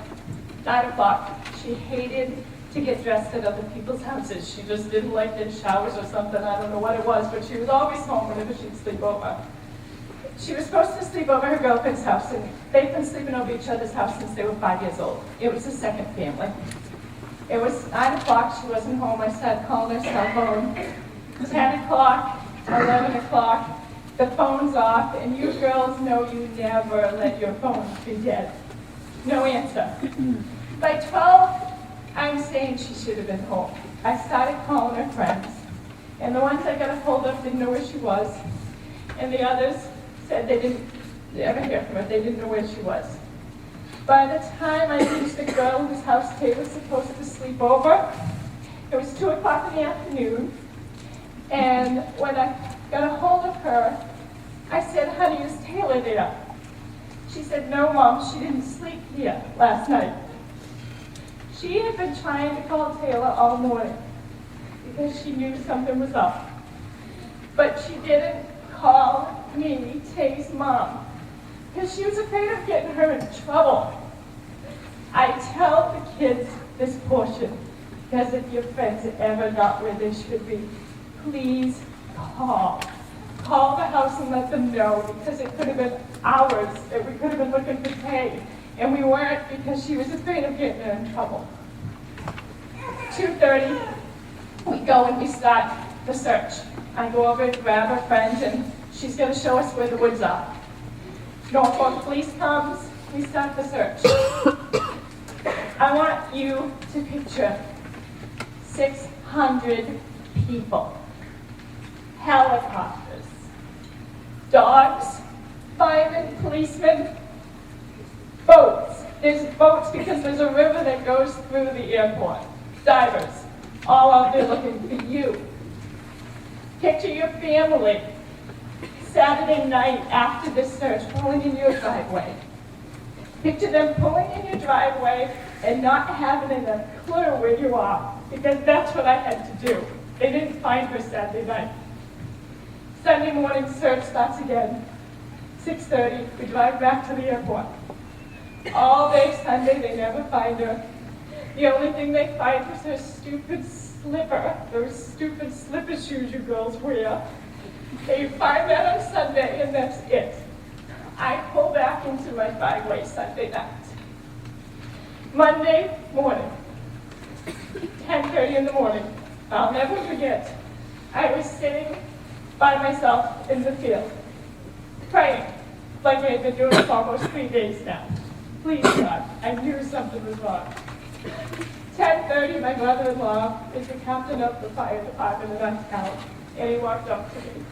9 o'clock. She hated to get dressed at other people's houses. She just didn't like getting showers or something. I don't know what it was, but she was always home whenever she'd sleep over. She was supposed to sleep over her girlfriend's house, and they've been sleeping over each other's house since they were 5 years old. It was a second family. It was 9 o'clock, she wasn't home. I started calling her cell phone. 10 o'clock, 11 o'clock, the phone's off, and you girls know you never let your phones be dead. No answer. By 12, I'm saying she should have been home. I started calling her friends, and the ones I got a hold of didn't know where she was, and the others said they didn't ever hear from her. They didn't know where she was. By the time I reached the girl whose house Tay was supposed to sleep over, it was 2 o'clock in the afternoon, and when I got a hold of her, I said, honey, is Taylor there? She said, no, Mom, she didn't sleep here last night. She had been trying to call Taylor all morning because she knew something was up. But she didn't call me, Tay's mom, because she was afraid of getting her in trouble. I tell the kids this portion because if your friends ever got where they should be, please call. Call the house and let them know, because it could have been hours that we could have been looking for Tay. And we weren't, because she was afraid of getting her in trouble. 2:30, we go and we start the search. I go over and grab her friend, and she's going to show us where the woods are. Norfolk police comes, we start the search. I want you to picture 600 people, helicopters, dogs, firemen, policemen, boats. There's boats because there's a river that goes through the airport. Divers, all out there looking for you. Picture your family Saturday night after the search pulling in your driveway. Picture them pulling in your driveway and not having a clue where you are. because that's what I had to do. They didn't find her Saturday night. Sunday morning search starts again. 6:30, we drive back to the airport. All day Sunday, they never find her. The only thing they find was her stupid slipper, those stupid slipper shoes you girls wear. They find that on Sunday, and that's it. I pull back into my 5-way Sunday night. Monday morning, 10:30 in the morning. I'll never forget. I was sitting by myself in the field, praying, like I had been doing for almost 3 days now. Please, God, I knew something was wrong. 10:30, my brother-in-law is the captain of the fire department in our town, and he walked up to me.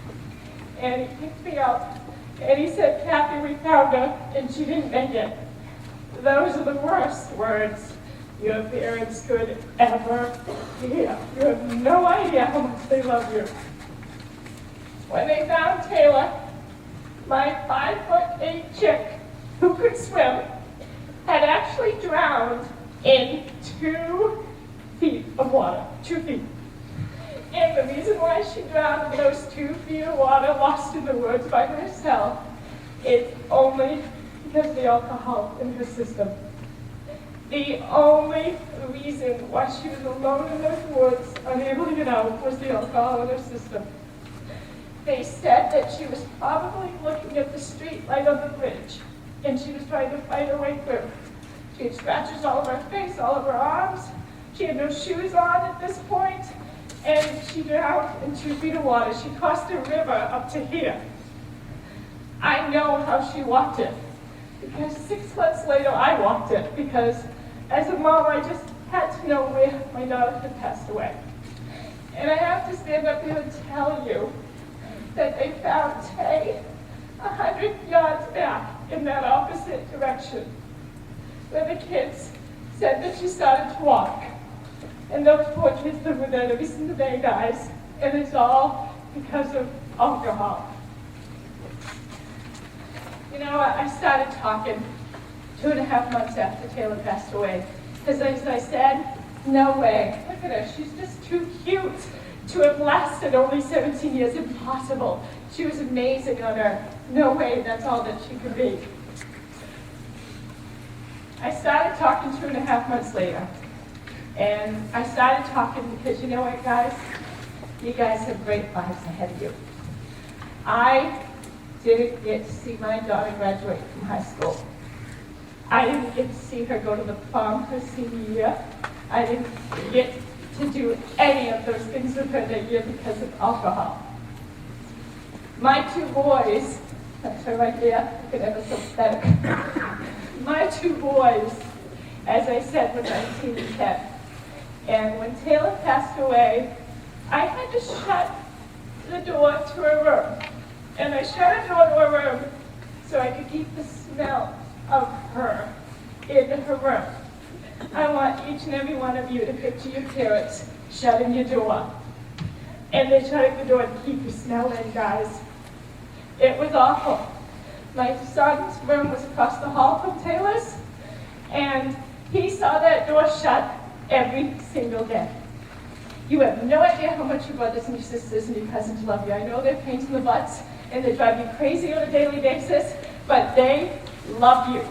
And he picked me up, and he said, "Kathy, we found her, and she didn't make it." Those are the worst words your parents could ever hear. You have no idea how much they love you. When they found Taylor, my 5'8" chick who could swim had actually drowned in 2 feet of water, 2 feet. And the reason why she drowned in those 2 feet of water, lost in the woods by herself, is only because of the alcohol in her system. The only reason why she was alone in those woods, unable to get out, was the alcohol in her system. They said that she was probably looking at the street light on the bridge, and she was trying to fight her way through. She had scratches all over her face, all over her arms. She had no shoes on at this point, and she drowned in 2 feet of water. She crossed the river up to here. I know how she walked it, because 6 months later I walked it, because as a mom I just had to know where my daughter had passed away. And I have to stand up here and tell you that they found Tay 100 yards back in that opposite direction, where the kids said that she started to walk. And those poor kids live with that every single day, guys. And it's all because of alcohol. You know, I started talking 2.5 months after Taylor passed away. Because as I said, no way. Look at her, she's just too cute to have lasted only 17 years. Impossible. She was amazing on her. No way, that's all that she could be. I started talking 2.5 months later. And I started talking because you know what, guys? You guys have great lives ahead of you. I didn't get to see my daughter graduate from high school. I didn't get to see her go to the prom her senior year. I didn't get to do any of those things with her that year because of alcohol. My 2 boys, that's her right there, look at her, so pathetic. My 2 boys, as I said, were 19 and 10. And when Taylor passed away, I had to shut the door to her room. And I shut a door to her room so I could keep the smell of her in her room. I want each and every one of you to picture your parents shutting your door. And they shutting the door to keep the smell in, guys. It was awful. My son's room was across the hall from Taylor's, and he saw that door shut every single day. You have no idea how much your brothers and your sisters and your cousins love you. I know they're pains in the butts, and they drive you crazy on a daily basis, but they love you.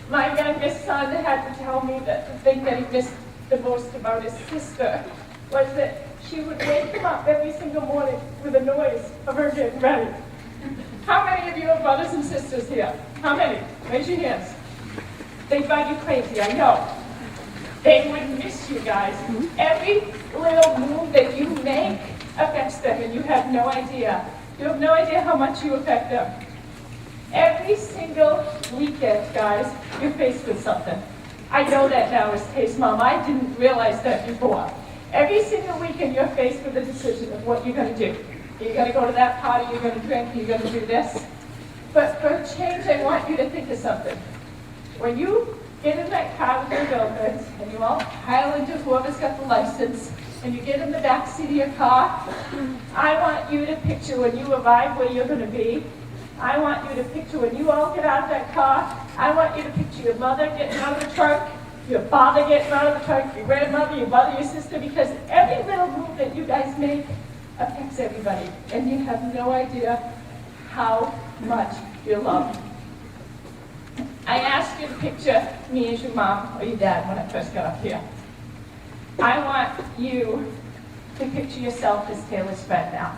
My youngest son had to tell me that the thing that he missed the most about his sister was that she would wake him up every single morning with the noise of her getting ready. How many of you have brothers and sisters here? How many? Raise your hands. They drive you crazy, I know. They would miss you guys. Every little move that you make affects them, and you have no idea. You have no idea how much you affect them. Every single weekend, guys, you're faced with something. I know that now as Tay's mom. I didn't realize that before. Every single weekend, you're faced with a decision of what you're going to do. You're going to go to that party, you're going to drink, you're going to do this. But for a change, I want you to think of something. When you get in that car with your girlfriends, and you all pile into whoever's got the license, and you get in the back seat of your car, I want you to picture when you arrive where you're going to be. I want you to picture when you all get out of that car. I want you to picture your mother getting out of the trunk, your father getting out of the truck, your grandmother, your mother, your sister, because every little move that you guys make affects everybody. And you have no idea how much you're loved. I asked you to picture me as your mom or your dad when I first got up here. I want you to picture yourself as Taylor's friend now.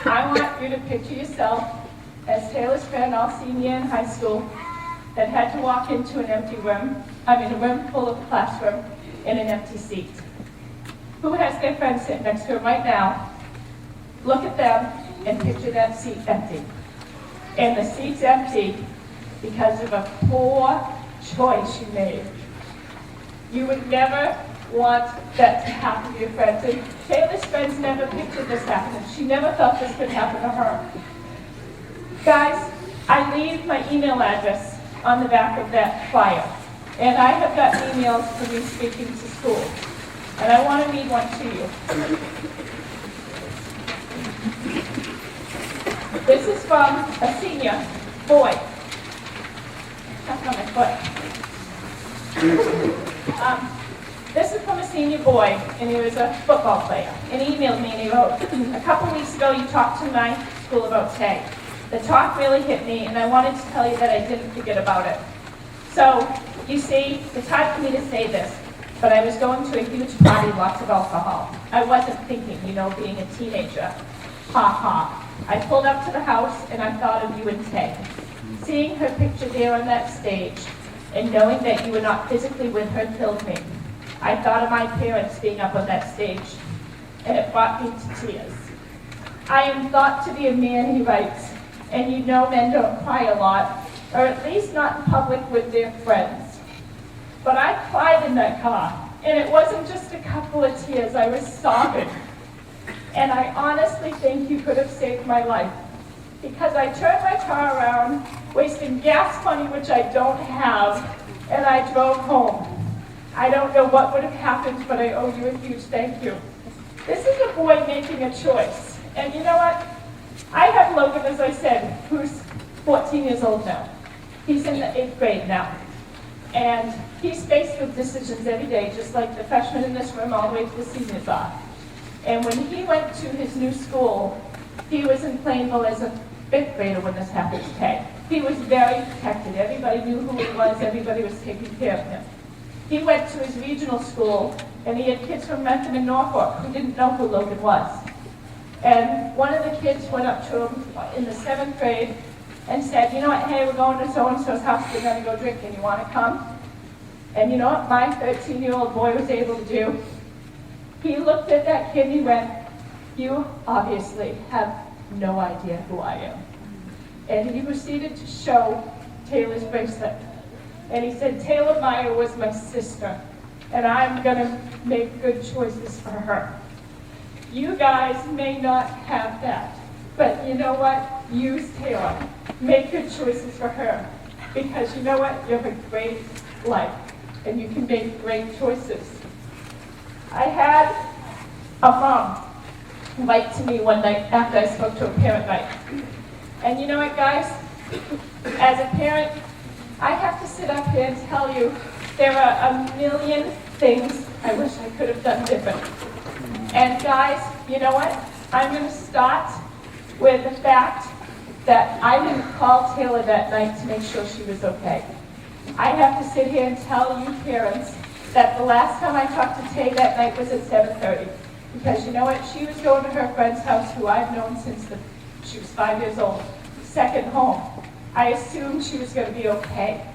I want you to picture yourself as Taylor's friend, all senior in high school, that had to walk into an empty room, a room full of classroom in an empty seat. Who has their friend sitting next to them right now? Look at them and picture that seat empty. And the seat's empty because of a poor choice you made. You would never want that to happen to your friends. And Taylor's friends never pictured this happening. She never thought this could happen to her. Guys, I leave my email address on the back of that flyer. And I have got emails from you speaking to schools. And I want to read one to you. This is from a senior boy. That's on my foot. This is from a senior boy, and he was a football player. And he emailed me, and he wrote, a couple weeks ago you talked to my school about Tay. The talk really hit me, and I wanted to tell you that I didn't forget about it. So, you see, it's hard for me to say this, but I was going to a huge party, lots of alcohol. I wasn't thinking, being a teenager. Ha ha. I pulled up to the house, and I thought of you and Tay. Seeing her picture there on that stage, and knowing that you were not physically with her killed me. I thought of my parents being up on that stage, and it brought me to tears. I am thought to be a man, he writes, and men don't cry a lot, or at least not in public with their friends. But I cried in that car, and it wasn't just a couple of tears, I was sobbing. And I honestly think you could have saved my life, because I turned my car around, wasting gas money, which I don't have, and I drove home. I don't know what would have happened, but I owe you a huge thank you. This is a boy making a choice. And you know what? I have Logan, as I said, who's 14 years old now. He's in the 8th grade now. And he's faced with decisions every day, just like the freshmen in this room all the way to the seniors are. And when he went to his new school, he was in Plainville as a 5th grader when this happened to Tay. He was very protected. Everybody knew who he was. Everybody was taking care of him. He went to his regional school, and he had kids from Rentham and Norfolk who didn't know who Logan was. And one of the kids went up to him in the 7th grade and said, you know what, hey, we're going to so-and-so's house, we're going to go drinking, you want to come? And you know what my 13-year-old boy was able to do? He looked at that kid and he went, you obviously have no idea who I am. And he proceeded to show Taylor's bracelet. And he said, Taylor Meyer was my sister, and I'm going to make good choices for her. You guys may not have that, but you know what? Use Taylor. Make good choices for her. Because you know what? You have a great life, and you can make great choices. I had a mom write to me one night after I spoke to a parent night. And you know what, guys? As a parent, I have to sit up here and tell you there are a million things I wish I could have done different. And guys, you know what? I'm going to start with the fact that I didn't call Taylor that night to make sure she was okay. I have to sit here and tell you parents that the last time I talked to Tay that night was at 7:30. Because you know what? She was going to her friend's house, who I've known since she was 5 years old, second home. I assumed she was going to be okay.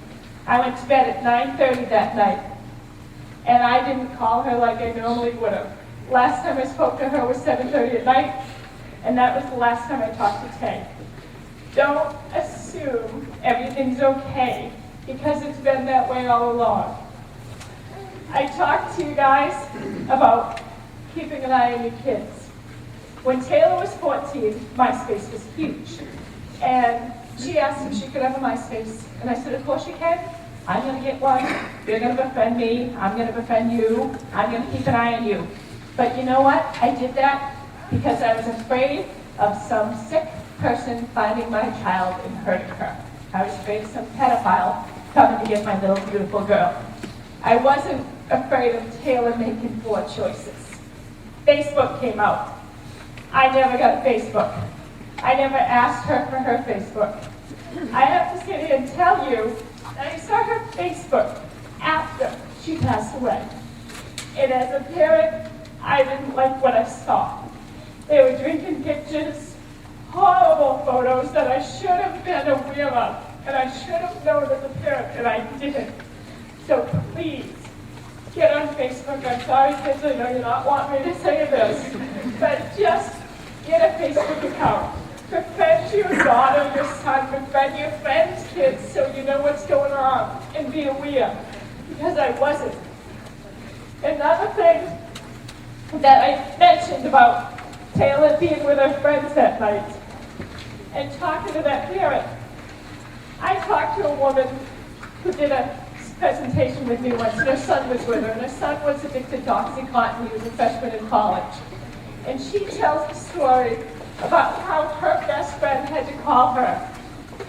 I went to bed at 9:30 that night, and I didn't call her like I normally would have. Last time I spoke to her was 7:30 at night, and that was the last time I talked to Tay. Don't assume everything's okay, because it's been that way all along. I talked to you guys about keeping an eye on your kids. When Taylor was 14, MySpace was huge. And she asked if she could have a MySpace. And I said, of course you can. I'm going to get one. You're going to befriend me. I'm going to befriend you. I'm going to keep an eye on you. But you know what? I did that because I was afraid of some sick person finding my child and hurting her. I was afraid of some pedophile coming to get my little beautiful girl. I wasn't afraid of Taylor making poor choices. Facebook came out. I never got a Facebook. I never asked her for her Facebook. I have to sit here and tell you that I saw her Facebook after she passed away. And as a parent, I didn't like what I saw. They were drinking pictures, horrible photos that I should have been aware of, and I should have known as a parent, and I didn't. So please, get on Facebook. I'm sorry, kids, I know you not want me to say this, but just get a Facebook account. Befriend your daughter, your son, befriend your friends' kids so you know what's going on and be aware, because I wasn't. Another thing that I mentioned about Taylor being with her friends that night and talking to that parent. I talked to a woman who did a presentation with me once, and her son was with her, and her son was addicted to OxyContin. He was a freshman in college. And she tells the story about how her best friend had to call her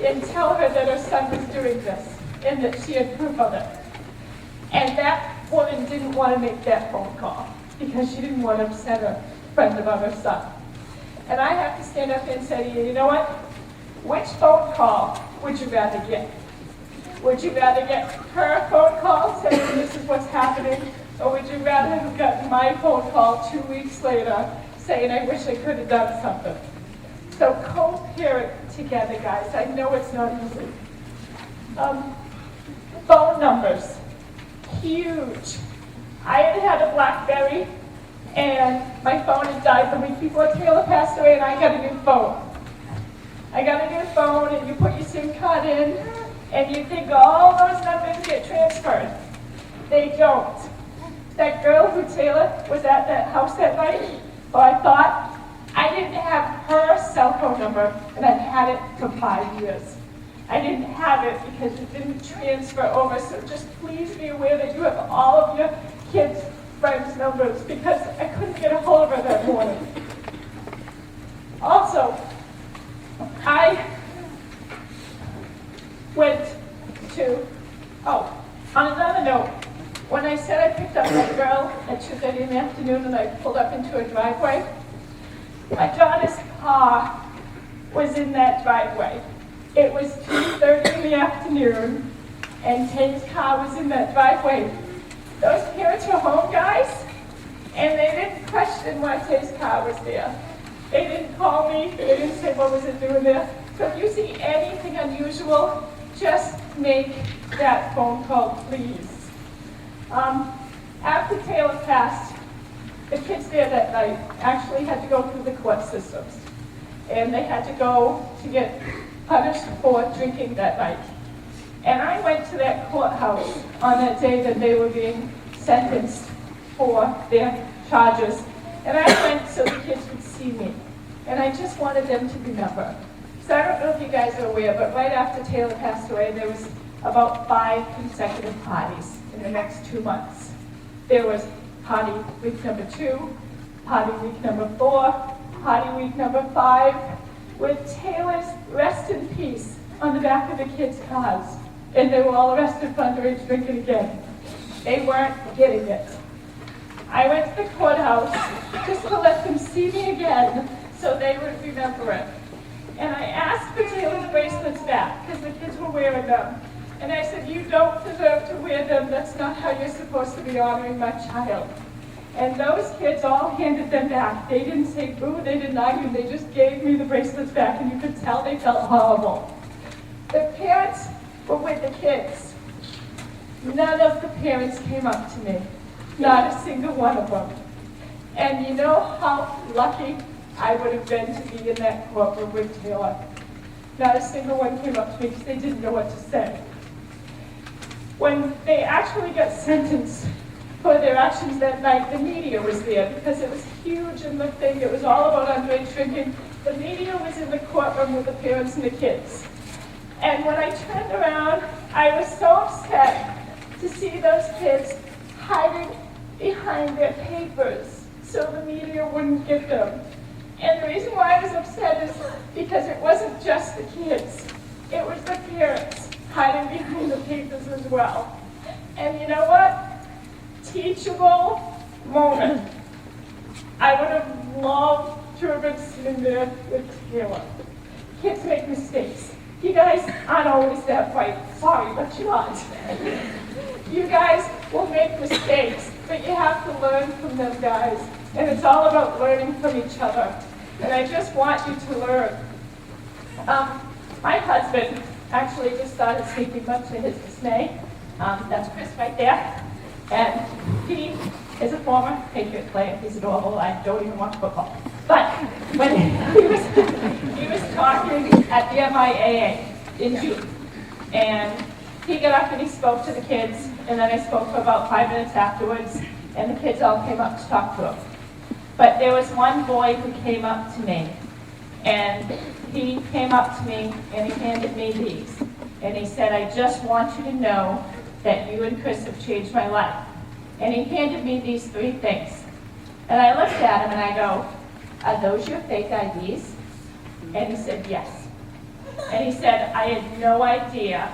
and tell her that her son was doing this and that she had proof of it. And that woman didn't want to make that phone call because she didn't want to upset her friend about her son. And I have to stand up and say to you, you know what? Which phone call would you rather get? Would you rather get her phone call saying this is what's happening, or would you rather have gotten my phone call 2 weeks later saying I wish I could have done something? So co-parent together, guys. I know it's not easy. Phone numbers. Huge. I had a BlackBerry, and my phone had died the week before Taylor passed away, and I got a new phone. I got a new phone, and you put your SIM card in, and you think all those numbers get transferred. They don't. That girl who Taylor was at that house that night, well, I thought I didn't have her cell phone number, and I've had it for 5 years. I didn't have it because it didn't transfer over, so just please be aware that you have all of your kids' friends' numbers, because I couldn't get a hold of her that morning. Also, I went to, on another note, when I said I picked up that girl at 2:30 in the afternoon and I pulled up into a driveway, my daughter's car was in that driveway. It was 2:30 in the afternoon, and Tay's car was in that driveway. Those parents were home, guys, and they didn't question why Tay's car was there. They didn't call me. They didn't say, what was it doing there? So if you see anything unusual, just make that phone call, please. After Taylor passed, the kids there that night actually had to go through the court systems. And they had to go to get punished for drinking that night. And I went to that courthouse on that day that they were being sentenced for their charges. And I went so the kids would see me. And I just wanted them to remember. So I don't know if you guys are aware, but right after Taylor passed away, there was about 5 consecutive parties in the next 2 months. There was party week number 2, party week number 4, party week number 5, with Taylor's rest in peace on the back of the kids' cars. And they were all arrested for underage drinking again. They weren't getting it. I went to the courthouse just to let them see me again so they would remember it. And I asked for Taylor's bracelets back because the kids were wearing them. And I said, you don't deserve to wear them. That's not how you're supposed to be honoring my child. And those kids all handed them back. They didn't say boo, they didn't argue, they just gave me the bracelets back, and you could tell they felt horrible. The parents were with the kids. None of the parents came up to me. Not a single one of them. And you know how lucky I would have been to be in that courtroom with Taylor. Not a single one came up to me because they didn't know what to say. When they actually got sentenced for their actions that night, the media was there because it was huge in the thing. It was all about underage drinking. The media was in the courtroom with the parents and the kids. And when I turned around, I was so upset to see those kids hiding behind their papers so the media wouldn't get them. And the reason why I was upset is because it wasn't just the kids. It was the parents hiding behind the papers as well. And you know what? Teachable moment. I would have loved to have been sitting there with Taylor. Kids make mistakes. You guys aren't always that bright. Sorry, but you're not. You guys will make mistakes, but you have to learn from them, guys. And it's all about learning from each other. And I just want you to learn. My husband actually just started sleeping, much to his dismay. That's Chris right there. And he is a former Patriot player. He's adorable. I don't even watch football. But when he was talking at the MIAA in June, and he got up and he spoke to the kids, and then I spoke for about 5 minutes afterwards, and the kids all came up to talk to him. But there was one boy who came up to me, and he came up to me and he handed me these. And he said, I just want you to know that you and Chris have changed my life. And he handed me these 3 things. And I looked at him and I go, are those your fake IDs? And he said, yes. And he said, I had no idea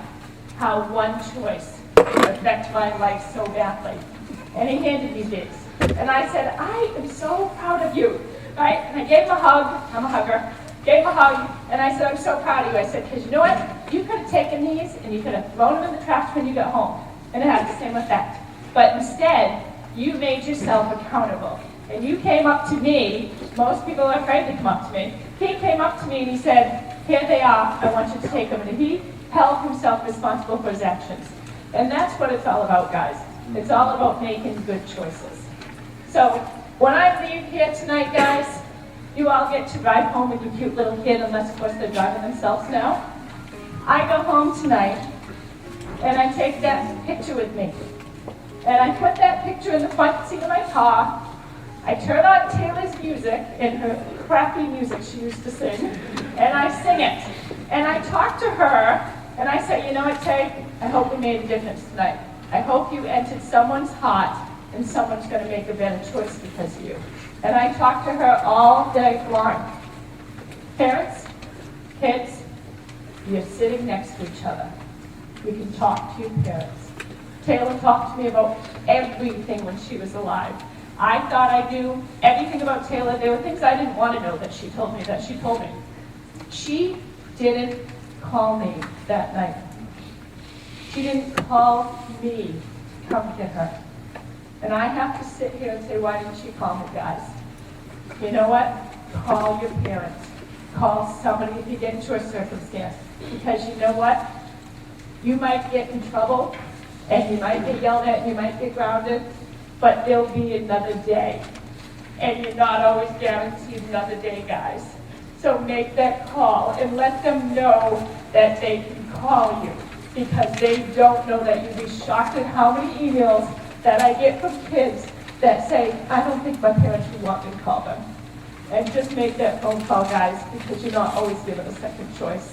how one choice could affect my life so badly. And he handed me these. And I said, I am so proud of you, right? And I gave him a hug. I'm a hugger. Gave him a hug, and I said, I'm so proud of you. I said, because you know what? You could have taken these and you could have thrown them in the trash when you got home, and it had the same effect. But instead, you made yourself accountable. And you came up to me. Most people are afraid to come up to me. He came up to me and he said, here they are. I want you to take them. And he held himself responsible for his actions. And that's what it's all about, guys. It's all about making good choices. So when I leave here tonight, guys, you all get to drive home with your cute little kid, unless, of course, they're driving themselves now. I go home tonight, and I take that picture with me. And I put that picture in the front seat of my car. I turn on Taylor's music, and her crappy music she used to sing, and I sing it. And I talk to her, and I say, you know what, Tay? I hope we made a difference tonight. I hope you entered someone's heart, and someone's going to make a better choice because of you. And I talk to her all day long. Parents, kids, you're sitting next to each other. We can talk to your parents. Taylor talked to me about everything when she was alive. I thought I knew everything about Taylor. There were things I didn't want to know that she told me. She didn't call me that night. She didn't call me to come get her. And I have to sit here and say, why didn't she call me, guys? You know what? Call your parents. Call somebody if you get into a circumstance. Because you know what? You might get in trouble, and you might get yelled at, and you might get grounded, but there'll be another day. And you're not always guaranteed another day, guys. So make that call and let them know that they can call you, because they don't know that. You'd be shocked at how many emails that I get from kids that say, I don't think my parents would want me to call them. And just make that phone call, guys, because you're not always given a second choice.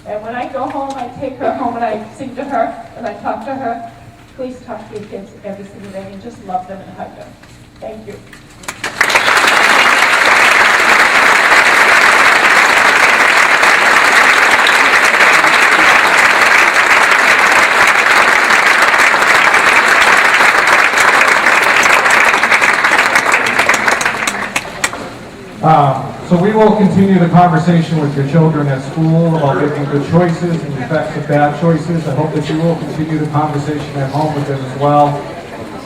And when I go home, I take her home and I sing to her and I talk to her. Please talk to your kids every single day and just love them and hug them. Thank you. So we will continue the conversation with your children at school about making good choices and the effects of bad choices. I hope that you will continue the conversation at home with them as well.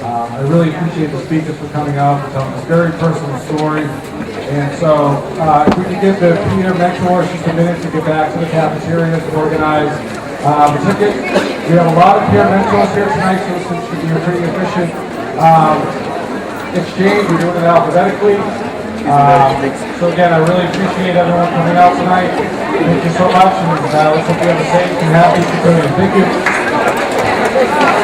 I really appreciate the speakers for coming out and telling this very personal story. And so if we could give the Peter Mentor just a minute to get back to the cafeteria to organize the ticket. We have a lot of peer mentors here tonight, so this should be a pretty efficient exchange. We're doing it alphabetically. So again, I really appreciate everyone coming out tonight. Thank you so much, and let's hope you have a safe and happy Cotillion. Thank you.